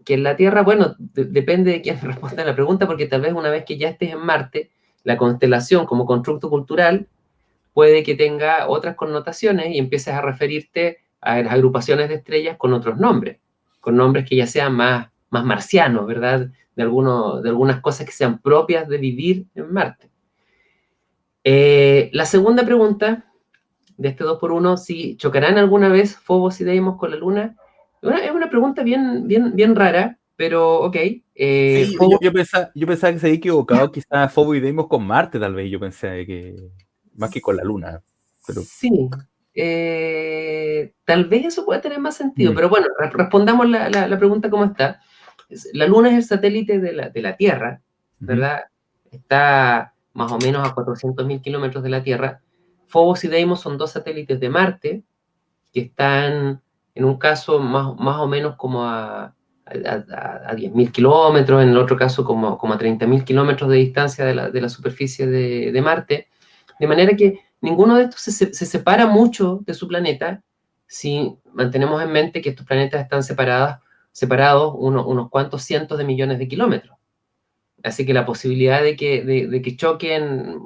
que en la Tierra, bueno, depende de quién responda a la pregunta, porque tal vez una vez que ya estés en Marte, la constelación como constructo cultural puede que tenga otras connotaciones y empieces a referirte a las agrupaciones de estrellas con otros nombres, con nombres que ya sean más marcianos, ¿verdad? De algunas cosas que sean propias de vivir en Marte. La segunda pregunta de este 2x1, si chocarán alguna vez Phobos y Deimos con la Luna, es una pregunta bien rara, pero ok. Sí, yo pensaba que se había equivocado, quizás Phobos y Deimos con Marte, tal vez, yo pensé que más que con la Luna. Pero... Sí, tal vez eso pueda tener más sentido, pero bueno, respondamos la pregunta como está. La Luna es el satélite de la Tierra, ¿verdad? Está más o menos a 400.000 kilómetros de la Tierra. Phobos y Deimos son dos satélites de Marte que están, en un caso, más o menos como a 10.000 kilómetros, en el otro caso como a 30.000 kilómetros de distancia de la superficie de Marte, de manera que ninguno de estos se separa mucho de su planeta si mantenemos en mente que estos planetas están separados unos cuantos cientos de millones de kilómetros. Así que la posibilidad de que choquen,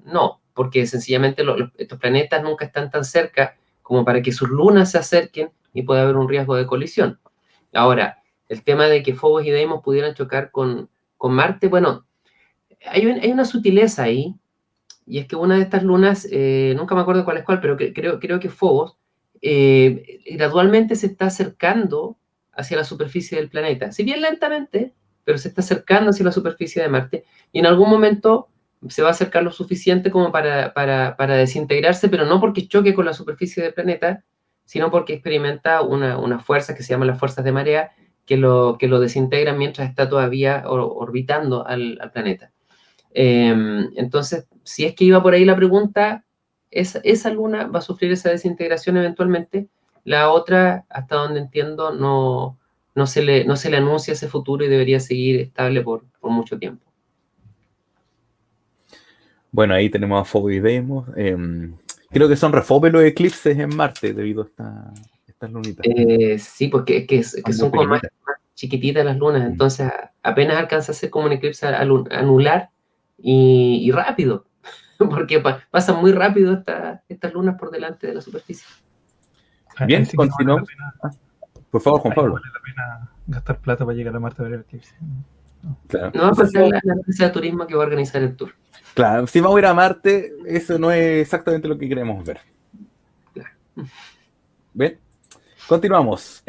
no, porque sencillamente estos planetas nunca están tan cerca como para que sus lunas se acerquen y pueda haber un riesgo de colisión. Ahora, el tema de que Phobos y Deimos pudieran chocar con Marte, bueno, hay una sutileza ahí, y es que una de estas lunas, nunca me acuerdo cuál es cuál, pero creo que Phobos, gradualmente se está acercando hacia la superficie del planeta. Si bien lentamente, pero se está acercando hacia la superficie de Marte, y en algún momento se va a acercar lo suficiente como para desintegrarse, pero no porque choque con la superficie del planeta, sino porque experimenta una fuerza que se llama las fuerzas de marea, que lo desintegran mientras está todavía orbitando al planeta. Entonces, si es que iba por ahí la pregunta, esa luna va a sufrir esa desintegración eventualmente. La otra, hasta donde entiendo, no se le anuncia ese futuro y debería seguir estable por mucho tiempo. Bueno, ahí tenemos a Phobos y Deimos. Creo que son refobes los eclipses en Marte debido a estas lunitas. Sí, porque que son como más chiquititas las lunas, entonces apenas alcanza a ser como un eclipse anular y rápido, porque pasan muy rápido estas lunas por delante de la superficie. Bien, sí, continuamos. Por favor, Juan Pablo. Vale la pena gastar plata para llegar a Marte a ver el eclipse. Claro. No va a faltar la agencia de turismo que va a organizar el tour. Claro, si vamos a ir a Marte, eso no es exactamente lo que queremos ver. Claro. Bien, continuamos.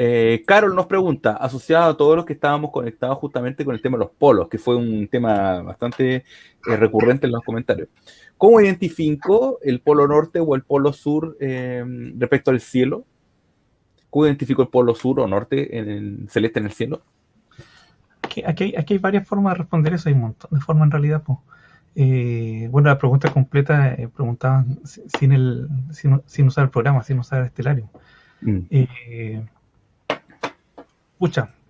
Carol nos pregunta, asociado a todos los que estábamos conectados justamente con el tema de los polos, que fue un tema bastante recurrente en los comentarios. ¿Cómo identificó el polo norte o el polo sur respecto al cielo? ¿Cómo identificó el polo sur o norte en el celeste en el cielo? Aquí hay varias formas de responder eso, hay un montón de formas en realidad. Bueno, la pregunta completa preguntaban sin usar el programa, sin usar Stellarium.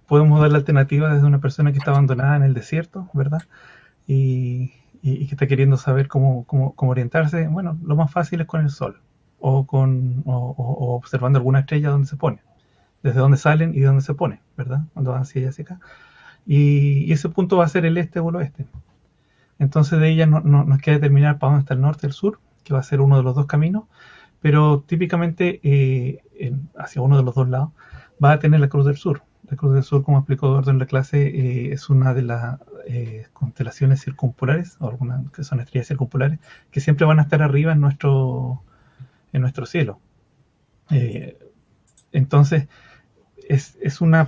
Podemos dar la alternativa desde una persona que está abandonada en el desierto, ¿verdad? Y que está queriendo saber cómo orientarse. Bueno, lo más fácil es con el sol o observando alguna estrella donde se pone, desde dónde salen y dónde se pone, ¿verdad? Cuando van hacia allá, hacia acá. Y ese punto va a ser el este o el oeste. Entonces de ella nos queda determinar para dónde está el norte y el sur, que va a ser uno de los dos caminos, pero típicamente hacia uno de los dos lados va a tener la Cruz del Sur. La Cruz del Sur, como explicó Eduardo en la clase, es una de las constelaciones circumpolares, o algunas que son estrellas circumpolares, que siempre van a estar arriba en nuestro cielo. Entonces, es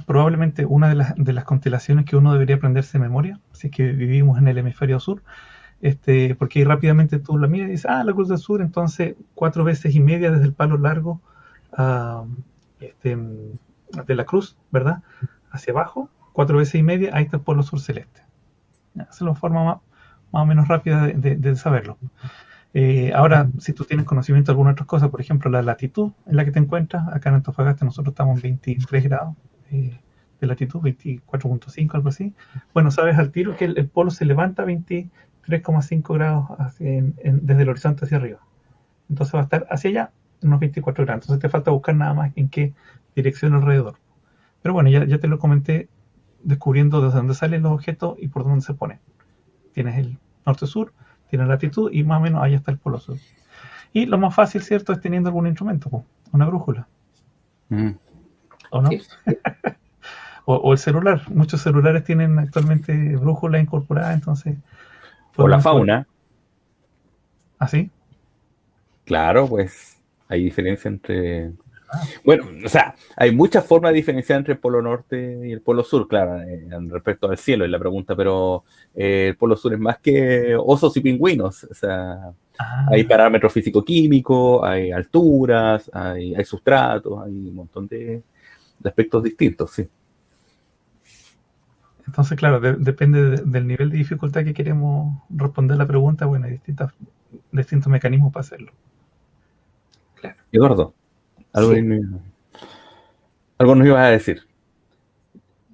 probablemente una de las constelaciones que uno debería aprenderse de memoria, si es que vivimos en el hemisferio sur, porque ahí rápidamente tú la miras y dices, la Cruz del Sur, entonces 4 veces y media desde el palo largo ah, este, de la cruz, ¿verdad? Hacia abajo, 4 veces y media, ahí está el polo sur celeste. Esa es la forma más o menos rápida de saberlo. Ahora, si tú tienes conocimiento de alguna otra cosa, por ejemplo, la latitud en la que te encuentras, acá en Antofagasta nosotros estamos en 23 grados de latitud, 24.5, algo así. Bueno, sabes al tiro que el polo se levanta a 23,5 grados desde el horizonte hacia arriba. Entonces va a estar hacia allá, unos 24 grados. Entonces te falta buscar nada más en qué dirección alrededor. Pero bueno, ya te lo comenté, descubriendo desde dónde salen los objetos y por dónde se ponen. Tienes el norte-sur, tienes latitud y más o menos ahí está el polo sur. Y lo más fácil, ¿cierto?, es teniendo algún instrumento, una brújula. ¿O no? Sí. O el celular. Muchos celulares tienen actualmente brújula incorporada, entonces... O la fauna. ¿Ah, sí? Claro, pues hay diferencia entre... Bueno, o sea, hay muchas formas de diferenciar entre el polo norte y el polo sur, claro, respecto al cielo es la pregunta, pero el polo sur es más que osos y pingüinos, o sea, hay parámetros físico-químicos, hay alturas, hay sustratos, hay un montón de aspectos distintos, sí. Entonces, claro, depende del nivel de dificultad que queremos responder la pregunta, bueno, hay distintos mecanismos para hacerlo. Claro. Eduardo, algo nos ibas a decir.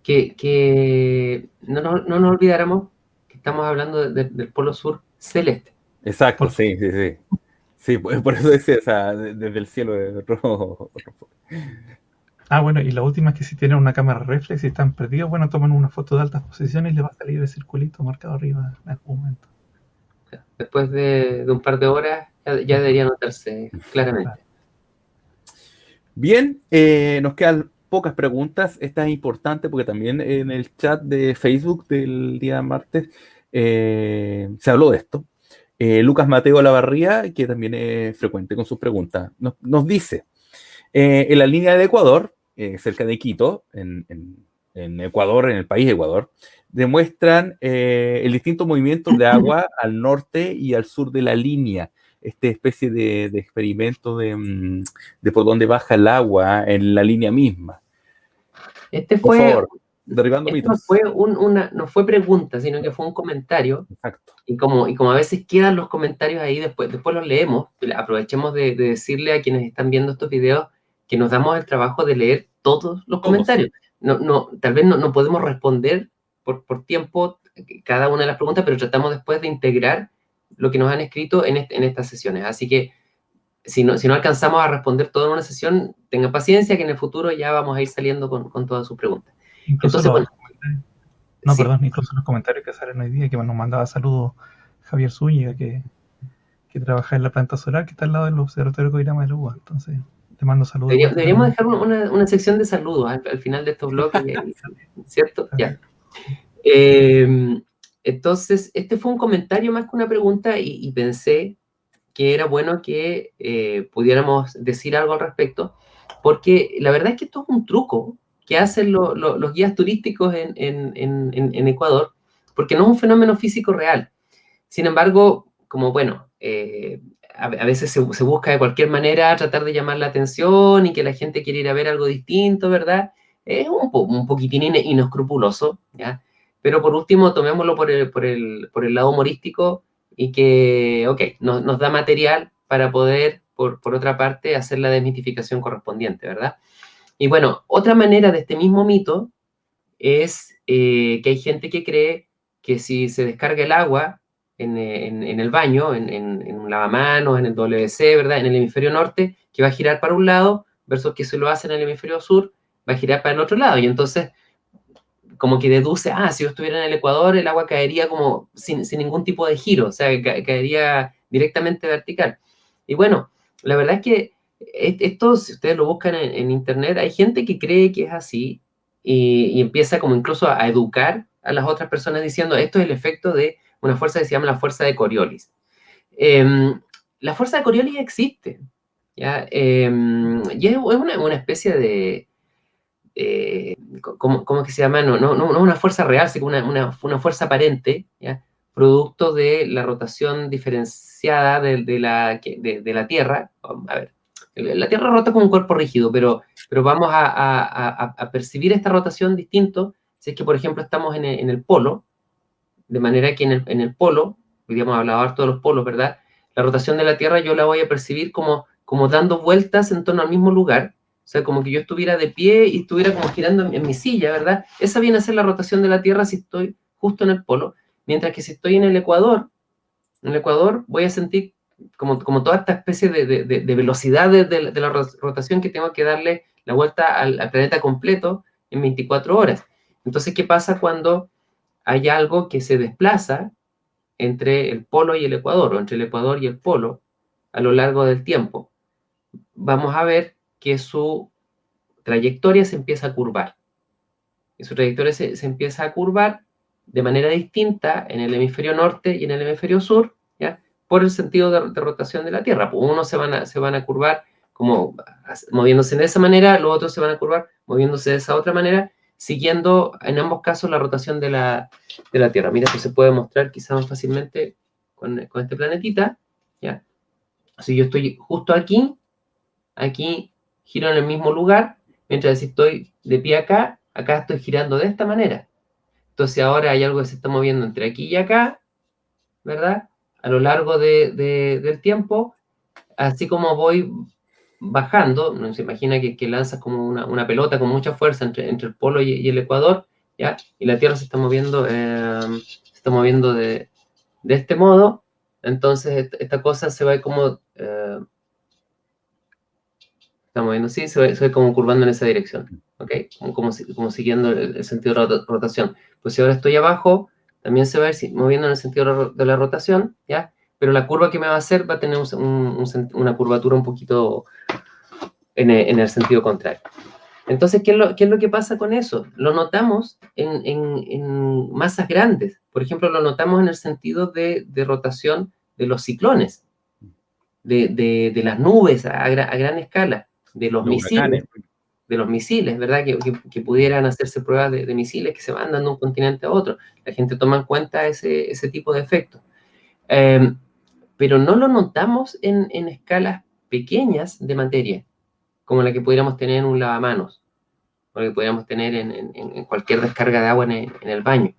Que no nos olvidáramos que estamos hablando del polo sur celeste. Exacto, sí. Sí, por eso decía, o sea, desde el cielo de otro... Bueno, y la última es que si tienen una cámara reflex y están perdidos, bueno, toman una foto de altas posiciones y les va a salir el circulito marcado arriba en algún momento. Después de un par de horas ya debería notarse claramente. Claro. Bien, nos quedan pocas preguntas. Esta es importante porque también en el chat de Facebook del día martes se habló de esto. Lucas Mateo Lavarría, que también es frecuente con sus preguntas, nos dice, en la línea de Ecuador, cerca de Quito, en Ecuador, en el país de Ecuador, demuestran el distinto movimiento de agua al norte y al sur de la línea. Esta especie de experimento de por dónde baja el agua en la línea misma. Por favor, derribando mitos. No fue pregunta, sino que fue un comentario. Exacto. Y como a veces quedan los comentarios ahí, después los leemos, aprovechemos de decirle a quienes están viendo estos videos que nos damos el trabajo de leer todos los comentarios. Tal vez no podemos responder por tiempo cada una de las preguntas, pero tratamos después de integrar lo que nos han escrito en estas sesiones. Así que si no alcanzamos a responder todo en una sesión, tengan paciencia que en el futuro ya vamos a ir saliendo con todas sus preguntas. Incluso incluso los comentarios que salen hoy día, que nos mandaba saludos Javier Zúñiga, que trabaja en la planta solar que está al lado del observatorio Coirama de la UBA. Entonces, te mando saludos. Deberíamos dejar una sección de saludos al final de estos bloques, ¿cierto? Ya. Entonces, este fue un comentario más que una pregunta y pensé que era bueno que pudiéramos decir algo al respecto, porque la verdad es que esto es un truco que hacen los guías turísticos en Ecuador, porque no es un fenómeno físico real. Sin embargo, como bueno, a veces se busca de cualquier manera tratar de llamar la atención y que la gente quiere ir a ver algo distinto, ¿verdad? Es un poquitín inescrupuloso, ¿ya? Pero por último, tomémoslo por el lado humorístico y que, nos da material para poder, por otra parte, hacer la desmitificación correspondiente, ¿verdad? Y bueno, otra manera de este mismo mito es que hay gente que cree que si se descarga el agua en el baño, en un lavamanos, en el WC, ¿verdad? En el hemisferio norte, que va a girar para un lado, versus que si lo hace en el hemisferio sur, va a girar para el otro lado. Y entonces, como que deduce, si yo estuviera en el Ecuador, el agua caería como sin ningún tipo de giro, o sea, caería directamente vertical. Y bueno, la verdad es que esto, si ustedes lo buscan en internet, hay gente que cree que es así y empieza como incluso a educar a las otras personas diciendo, esto es el efecto de una fuerza que se llama la fuerza de Coriolis. La fuerza de Coriolis existe, ¿ya? Y es una especie ¿cómo es que se llama? No una fuerza real, sino una fuerza aparente, ¿ya? Producto de la rotación diferenciada de la Tierra. A ver, la Tierra rota como un cuerpo rígido, pero vamos a percibir esta rotación distinto si es que, por ejemplo, estamos en el polo, de manera que en el polo, hoy día hemos hablado harto de los polos, ¿verdad? La rotación de la Tierra yo la voy a percibir como dando vueltas en torno al mismo lugar, o sea, como que yo estuviera de pie y estuviera como girando en mi silla, ¿verdad? Esa viene a ser la rotación de la Tierra si estoy justo en el polo, mientras que si estoy en el Ecuador voy a sentir como toda esta especie de velocidad de la rotación que tengo que darle la vuelta al planeta completo en 24 horas. Entonces, ¿qué pasa cuando hay algo que se desplaza entre el polo y el ecuador, o entre el ecuador y el polo, a lo largo del tiempo? Vamos a ver que su trayectoria se empieza a curvar. Y su trayectoria se empieza a curvar de manera distinta en el hemisferio norte y en el hemisferio sur, ¿ya? Por el sentido de rotación de la Tierra. Pues unos se van a curvar como moviéndose de esa manera, los otros se van a curvar moviéndose de esa otra manera, siguiendo en ambos casos la rotación de la Tierra. Mira, esto se puede mostrar quizás más fácilmente con este planetita, ¿ya? Si yo estoy justo aquí giro en el mismo lugar, mientras si estoy de pie acá estoy girando de esta manera. Entonces ahora hay algo que se está moviendo entre aquí y acá, ¿verdad? A lo largo del tiempo, así como voy bajando, no se imagina que lanzas como una pelota con mucha fuerza entre el polo y el ecuador, ¿ya? Y la Tierra se está moviendo de este modo. Entonces esta cosa se va como está moviendo, sí, se va como curvando en esa dirección, ¿ok? Como siguiendo el sentido de rotación. Pues si ahora estoy abajo, también se va a ir moviendo en el sentido de la rotación, ¿ya? Pero la curva que me va a hacer va a tener una curvatura un poquito en el sentido contrario. Entonces, ¿qué es lo que pasa con eso? Lo notamos en masas grandes. Por ejemplo, lo notamos en el sentido de rotación de los ciclones, de las nubes a gran escala, de los misiles, ¿verdad? Que pudieran hacerse pruebas de misiles que se mandan de un continente a otro. La gente toma en cuenta ese tipo de efectos. Pero no lo notamos en escalas pequeñas de materia, como la que pudiéramos tener en un lavamanos, o la que pudiéramos tener en cualquier descarga de agua en el baño.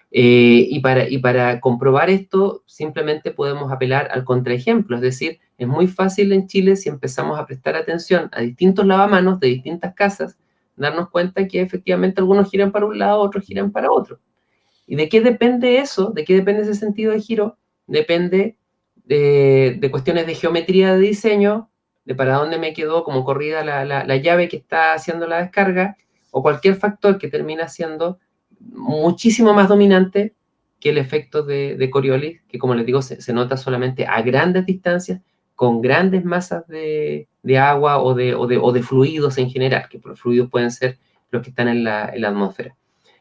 Y para comprobar esto, simplemente podemos apelar al contraejemplo, es decir, es muy fácil en Chile, si empezamos a prestar atención a distintos lavamanos de distintas casas, darnos cuenta que efectivamente algunos giran para un lado, otros giran para otro. ¿Y de qué depende eso? ¿De qué depende ese sentido de giro? Depende de cuestiones de geometría de diseño, de para dónde me quedó como corrida la llave que está haciendo la descarga, o cualquier factor que termina siendo muchísimo más dominante que el efecto de Coriolis, que como les digo, se nota solamente a grandes distancias, con grandes masas de agua o de fluidos en general, que los fluidos pueden ser los que están en la atmósfera.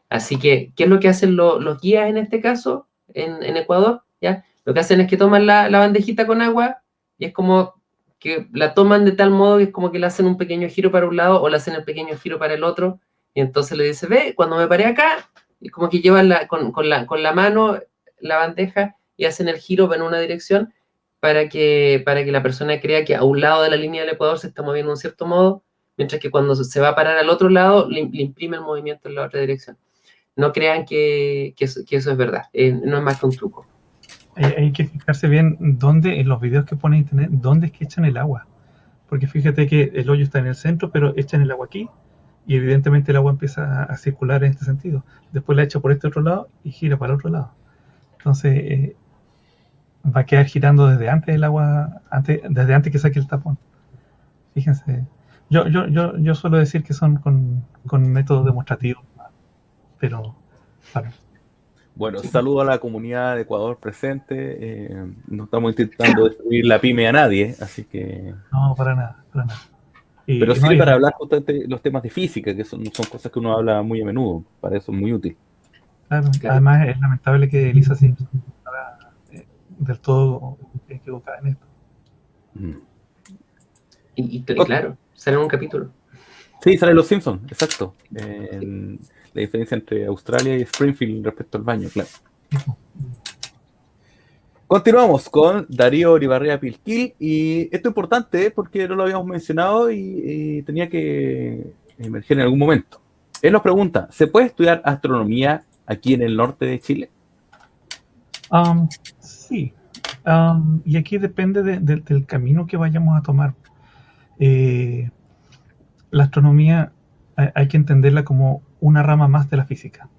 Así que, ¿qué es lo que hacen los guías en este caso, en Ecuador? ¿Ya? Lo que hacen es que toman la bandejita con agua y es como que la toman de tal modo que es como que le hacen un pequeño giro para un lado o le hacen el pequeño giro para el otro, y entonces le dice, ve, cuando me paré acá, y como que llevan con la mano la bandeja y hacen el giro en una dirección para que la persona crea que a un lado de la línea del Ecuador se está moviendo de un cierto modo, mientras que cuando se va a parar al otro lado, le imprime el movimiento en la otra dirección. No crean que eso es verdad, no es más que un truco. Hay que fijarse bien dónde, en los videos que pone internet, dónde es que echan el agua. Porque fíjate que el hoyo está en el centro, pero echan el agua aquí, y evidentemente el agua empieza a circular en este sentido. Después la echa por este otro lado y gira para el otro lado. Entonces va a quedar girando desde antes el agua, desde antes que saque el tapón. Fíjense. Yo suelo decir que son con métodos demostrativos, pero bueno. Bueno, saludo a la comunidad de Ecuador presente. No estamos intentando destruir la pyme a nadie, así que... No, para nada, para nada. Pero sirve para hablar justamente los temas de física, que son cosas que uno habla muy a menudo. Para eso es muy útil. Claro. Además es lamentable que Lisa Simpson estaba del todo equivocada en esto. Y claro, será un capítulo. Sí, sale Los Simpsons, exacto. La diferencia entre Australia y Springfield respecto al baño, claro. Continuamos con Darío Oribarrea Pilquil, y esto es importante porque no lo habíamos mencionado y tenía que emerger en algún momento. Él nos pregunta, ¿se puede estudiar astronomía aquí en el norte de Chile? Sí, y aquí depende del camino que vayamos a tomar. La astronomía hay que entenderla como una rama más de la física.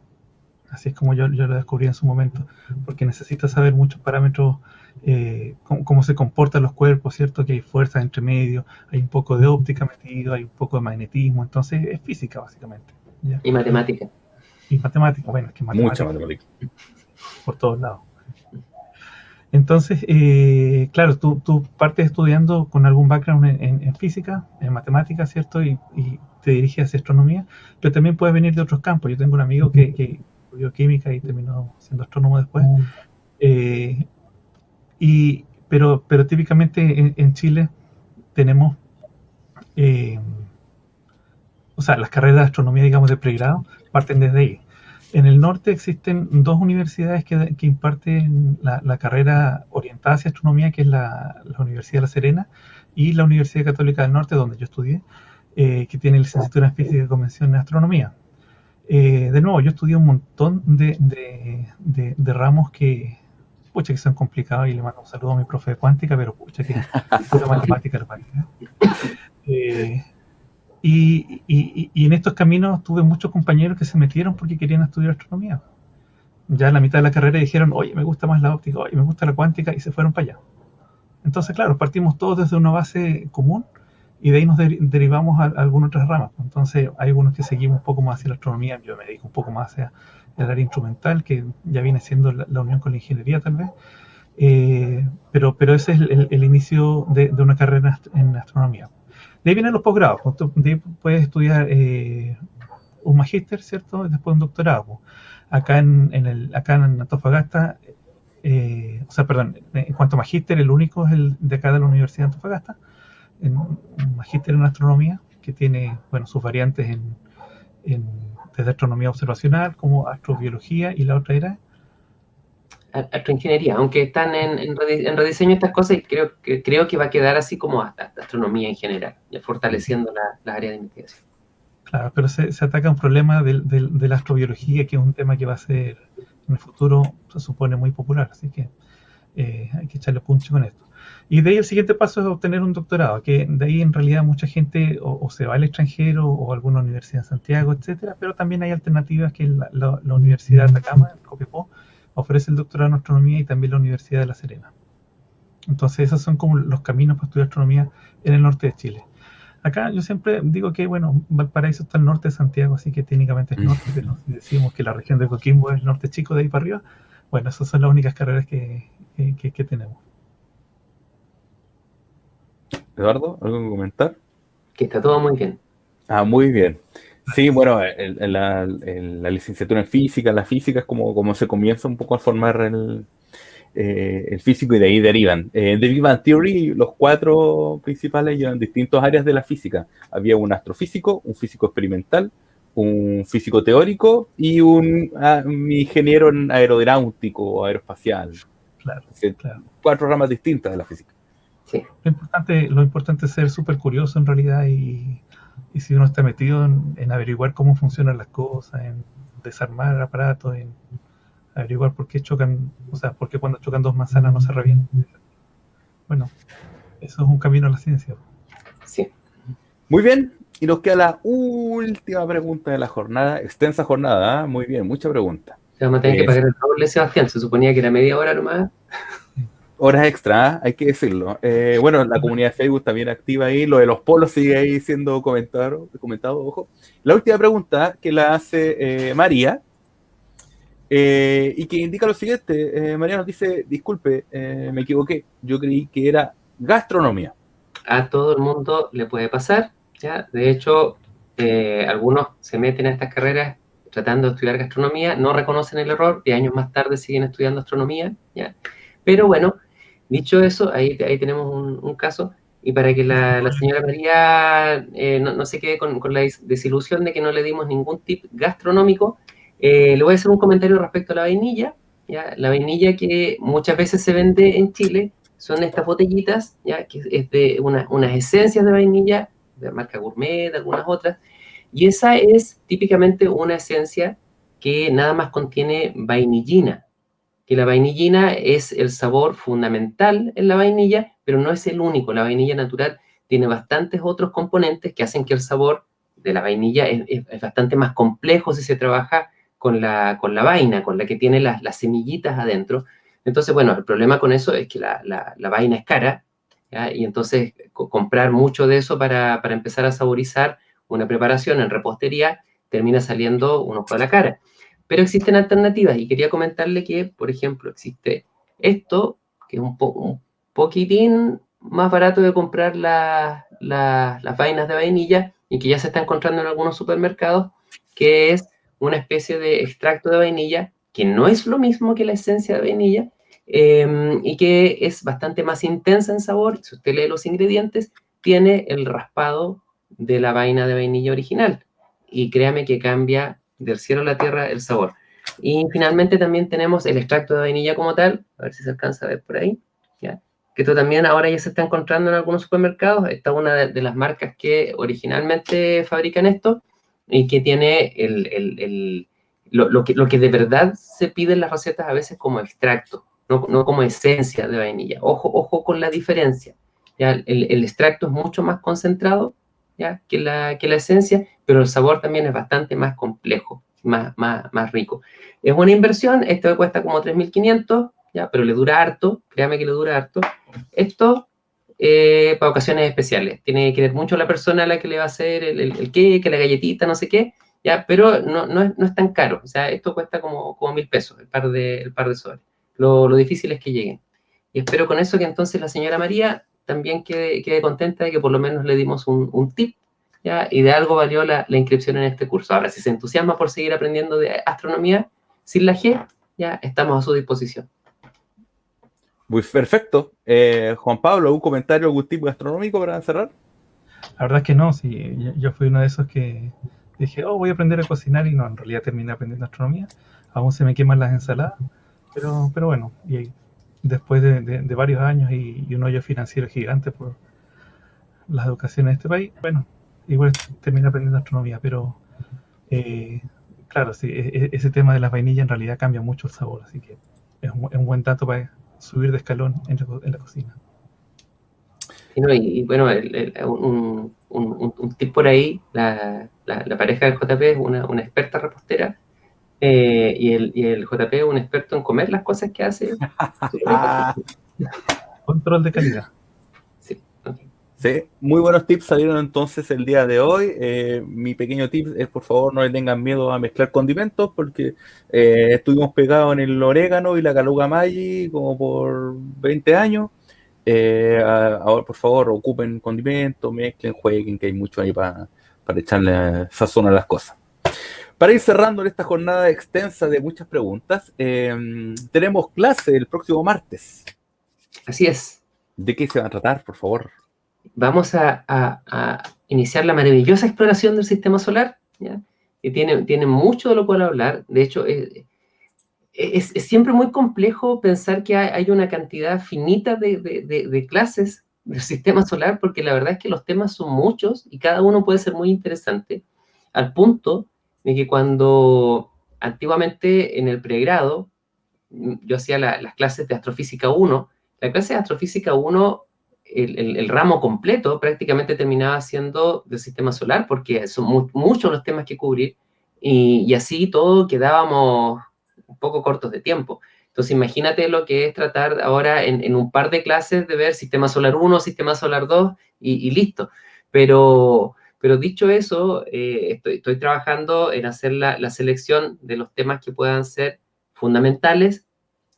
Así es como yo lo descubrí en su momento, porque necesita saber muchos parámetros, cómo se comportan los cuerpos, ¿cierto? Que hay fuerzas entre medio, hay un poco de óptica metido, hay un poco de magnetismo, entonces es física básicamente. ¿Ya? Y matemática. Y matemática, bueno, es que Mucha matemática matemática. por todos lados. Entonces, claro, tú partes estudiando con algún background en física, en matemáticas, ¿cierto? Y te diriges hacia astronomía, pero también puedes venir de otros campos. Yo tengo un amigo que estudió química y terminó siendo astrónomo después. Pero típicamente en Chile tenemos, o sea, las carreras de astronomía, digamos, de pregrado, parten desde ahí. En el norte existen dos universidades que imparten la carrera orientada hacia astronomía, que es la Universidad de La Serena y la Universidad Católica del Norte, donde yo estudié, que tiene licenciatura en Física y Convención en Astronomía. De nuevo, yo estudié un montón de ramos pucha, que son complicados, y le mando un saludo a mi profe de cuántica, pero pucha, que pura matemática la cuántica. Y en estos caminos tuve muchos compañeros que se metieron porque querían estudiar astronomía. Ya a la mitad de la carrera dijeron, oye, me gusta más la óptica, oye, me gusta la cuántica, y se fueron para allá. Entonces, claro, partimos todos desde una base común y de ahí nos derivamos a algunas otras ramas. Entonces, hay algunos que seguimos un poco más hacia la astronomía, yo me dedico un poco más hacia el área instrumental, que ya viene siendo la unión con la ingeniería tal vez. Pero ese es el inicio de una carrera en astronomía. De ahí vienen los posgrados. De ahí puedes estudiar un magíster, ¿cierto? Y después un doctorado. Acá en Antofagasta, o sea, perdón, en cuanto a magíster, el único es el de acá de la Universidad de Antofagasta, un magíster en astronomía, que tiene, bueno, sus variantes desde astronomía observacional como astrobiología, y la otra era Astroingeniería, aunque están en rediseño estas cosas, y creo que va a quedar así como astronomía en general, fortaleciendo las áreas de investigación. Claro, pero se ataca un problema de la astrobiología, que es un tema que va a ser en el futuro, se supone, muy popular, así que hay que echarle puncho con esto. Y de ahí el siguiente paso es obtener un doctorado, que de ahí en realidad mucha gente o se va al extranjero o a alguna universidad en Santiago, etcétera, pero también hay alternativas, que la Universidad de Atacama, Copiapó, ofrece el doctorado en astronomía, y también la Universidad de La Serena. Entonces esos son como los caminos para estudiar astronomía en el norte de Chile. Acá yo siempre digo que, bueno, Valparaíso está al norte de Santiago, así que técnicamente es norte, pero si decimos que la región de Coquimbo es el norte chico, de ahí para arriba, bueno, esas son las únicas carreras que tenemos. Eduardo, ¿algo que comentar? Que está todo muy bien. Muy bien. Sí, bueno, en la licenciatura en física, la física es como se comienza un poco a formar el físico, y de ahí derivan. De Big Bang Theory, los cuatro principales llevan distintas áreas de la física. Había un astrofísico, un físico experimental, un físico teórico y un ingeniero en aeronáutico o aeroespacial. Claro, Sí, claro. 4 ramas distintas de la física. Sí. Lo importante es ser súper curioso en realidad, y si uno está metido en averiguar cómo funcionan las cosas, en desarmar aparatos, en averiguar por qué chocan, o sea, por qué cuando chocan dos manzanas no se revientan. Bueno, eso es un camino a la ciencia. Sí. Muy bien, y nos queda la última pregunta de la jornada, extensa jornada, muy bien, mucha pregunta. Vamos a tener que pagar el doble, Sebastián, se suponía que era media hora nomás. Horas extra, hay que decirlo. Bueno, la comunidad de Facebook también activa ahí, lo de los polos sigue ahí siendo comentado, ojo. La última pregunta que la hace María, y que indica lo siguiente. María nos dice, disculpe, me equivoqué, yo creí que era gastronomía. A todo el mundo le puede pasar, ¿ya? De hecho, algunos se meten a estas carreras tratando de estudiar gastronomía, no reconocen el error y años más tarde siguen estudiando astronomía, ¿ya? Pero bueno, dicho eso, ahí tenemos un caso. Y para que la señora María no se quede con la desilusión de que no le dimos ningún tip gastronómico, le voy a hacer un comentario respecto a la vainilla. ¿Ya? La vainilla que muchas veces se vende en Chile son estas botellitas, ¿ya? Que es de unas esencias de vainilla, de marca Gourmet, de algunas otras, y esa es típicamente una esencia que nada más contiene vainillina, que la vainillina es el sabor fundamental en la vainilla, pero no es el único. La vainilla natural tiene bastantes otros componentes que hacen que el sabor de la vainilla es bastante más complejo si se trabaja con la vaina, con la que tiene las semillitas adentro. Entonces, bueno, el problema con eso es que la vaina es cara, ¿ya? Y entonces comprar mucho de eso para empezar a saborizar una preparación en repostería termina saliendo un ojo a la cara. Pero existen alternativas y quería comentarle que, por ejemplo, existe esto, que es un poquitín más barato de comprar las vainas de vainilla y que ya se está encontrando en algunos supermercados, que es una especie de extracto de vainilla, que no es lo mismo que la esencia de vainilla, y que es bastante más intensa en sabor. Si usted lee los ingredientes, tiene el raspado de la vaina de vainilla original. Y créame que cambia del cielo a la tierra el sabor. Y finalmente también tenemos el extracto de vainilla como tal, a ver si se alcanza a ver por ahí, ¿ya? Que esto también ahora ya se está encontrando en algunos supermercados. Esta es una de las marcas que originalmente fabrican esto y que tiene lo que de verdad se pide en las recetas a veces como extracto, no como esencia de vainilla. Ojo con la diferencia, ¿ya? El extracto es mucho más concentrado, ¿ya? que la esencia, pero el sabor también es bastante más complejo, más rico. Es una inversión, esto cuesta como 3.500, ¿ya? Pero le dura harto, créame que le dura harto. Esto para ocasiones especiales. Tiene que ver mucho la persona a la que le va a hacer el queque, la galletita, no sé qué, ¿ya? Pero no es tan caro. O sea, esto cuesta como 1.000 pesos, el par de sobres. Lo difícil es que lleguen. Y espero con eso que entonces la señora María también quede contenta de que por lo menos le dimos un tip, ¿ya? Y de algo valió la inscripción en este curso. Ahora, si se entusiasma por seguir aprendiendo de astronomía sin la G, ya estamos a su disposición. Muy perfecto. Juan Pablo, ¿algún comentario, algún tipo gastronómico para cerrar? La verdad es que no, sí, yo fui uno de esos que dije, oh, voy a aprender a cocinar y no, en realidad terminé aprendiendo astronomía. Aún se me queman las ensaladas, pero bueno, y después de varios años y un hoyo financiero gigante por las educaciones de este país, bueno, igual terminé aprendiendo astronomía, pero claro, sí, ese tema de las vainillas en realidad cambia mucho el sabor, así que es un buen dato para subir de escalón en la cocina. Y bueno, un tip por ahí, la pareja del JP es una experta repostera, y el JP es un experto en comer las cosas que hace. Control de calidad. Sí, okay. Sí, muy buenos tips salieron entonces el día de hoy. Mi pequeño tip es, por favor, no le tengan miedo a mezclar condimentos, porque estuvimos pegados en el orégano y la caluga Maggi como por 20 años. Ahora, por favor, ocupen condimentos, mezclen, jueguen, que hay mucho ahí para echarle sazón a las cosas. Para ir cerrando en esta jornada extensa de muchas preguntas, tenemos clase el próximo martes. Así es. ¿De qué se va a tratar, por favor? Vamos a iniciar la maravillosa exploración del sistema solar, ¿ya? Que tiene mucho de lo cual hablar. De hecho, es siempre muy complejo pensar que hay una cantidad finita de clases del sistema solar, porque la verdad es que los temas son muchos y cada uno puede ser muy interesante, al punto de que cuando antiguamente en el pregrado yo hacía las clases de Astrofísica 1, la clase de Astrofísica 1, el ramo completo prácticamente terminaba siendo del sistema solar, porque son muchos los temas que cubrir, y así todo quedábamos un poco cortos de tiempo. Entonces imagínate lo que es tratar ahora en un par de clases de ver sistema solar 1, sistema solar 2 y listo. Pero dicho eso, estoy trabajando en hacer la selección de los temas que puedan ser fundamentales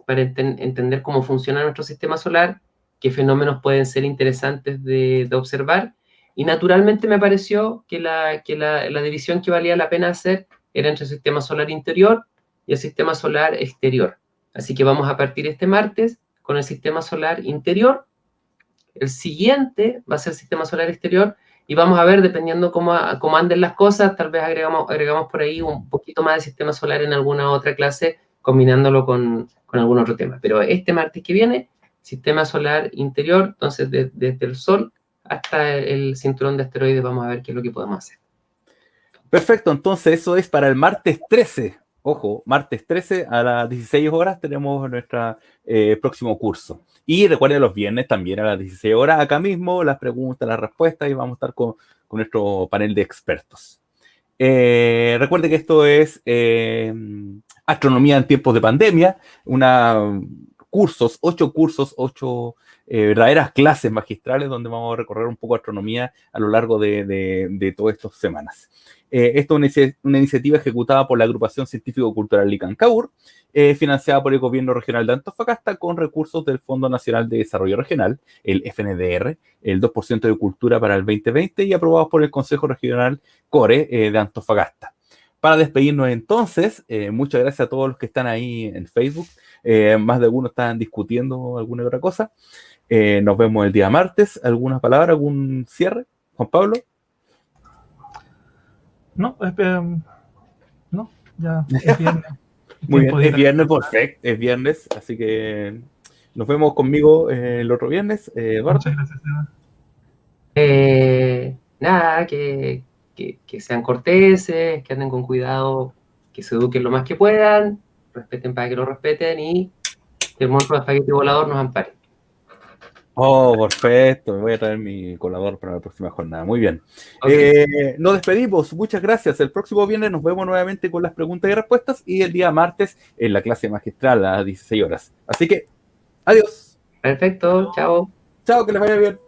para entender cómo funciona nuestro sistema solar, qué fenómenos pueden ser interesantes de observar. Y naturalmente me pareció que la división que valía la pena hacer era entre el sistema solar interior y el sistema solar exterior. Así que vamos a partir este martes con el sistema solar interior, El siguiente va a ser Sistema Solar Exterior y vamos a ver, dependiendo cómo anden las cosas, tal vez agregamos por ahí un poquito más de Sistema Solar en alguna otra clase, combinándolo con algún otro tema. Pero este martes que viene, Sistema Solar Interior, entonces desde el Sol hasta el cinturón de asteroides, vamos a ver qué es lo que podemos hacer. Perfecto, entonces eso es para el martes 13. Ojo, martes 13 a las 16 horas tenemos nuestro próximo curso. Y recuerden los viernes también a las 16 horas, acá mismo, las preguntas, las respuestas, y vamos a estar con nuestro panel de expertos. Recuerde que esto es Astronomía en tiempos de pandemia, cursos, 8 cursos, 8 verdaderas clases magistrales donde vamos a recorrer un poco astronomía a lo largo de todas estas semanas. Esto es una iniciativa ejecutada por la Agrupación Científico-Cultural Licancabur, financiada por el Gobierno Regional de Antofagasta con recursos del Fondo Nacional de Desarrollo Regional, el FNDR, el 2% de Cultura para el 2020 y aprobados por el Consejo Regional CORE de Antofagasta. Para despedirnos entonces, muchas gracias a todos los que están ahí en Facebook. Más de algunos están discutiendo alguna otra cosa. Nos vemos el día martes. ¿Alguna palabra, algún cierre? Juan Pablo. No, no, ya es viernes. Muy bien, es viernes, perfecto, es viernes, así que nos vemos conmigo el otro viernes. Eduardo. Muchas gracias, Eva. Nada, que sean corteses, que anden con cuidado, que se eduquen lo más que puedan, respeten para que lo respeten y que el monstruo de espagueti volador nos ampare. Oh, perfecto. Me voy a traer mi colador para la próxima jornada. Muy bien. Okay. Nos despedimos. Muchas gracias. El próximo viernes nos vemos nuevamente con las preguntas y respuestas y el día martes en la clase magistral a las 16 horas. Así que, adiós. Perfecto. Chao. Chao, que les vaya bien.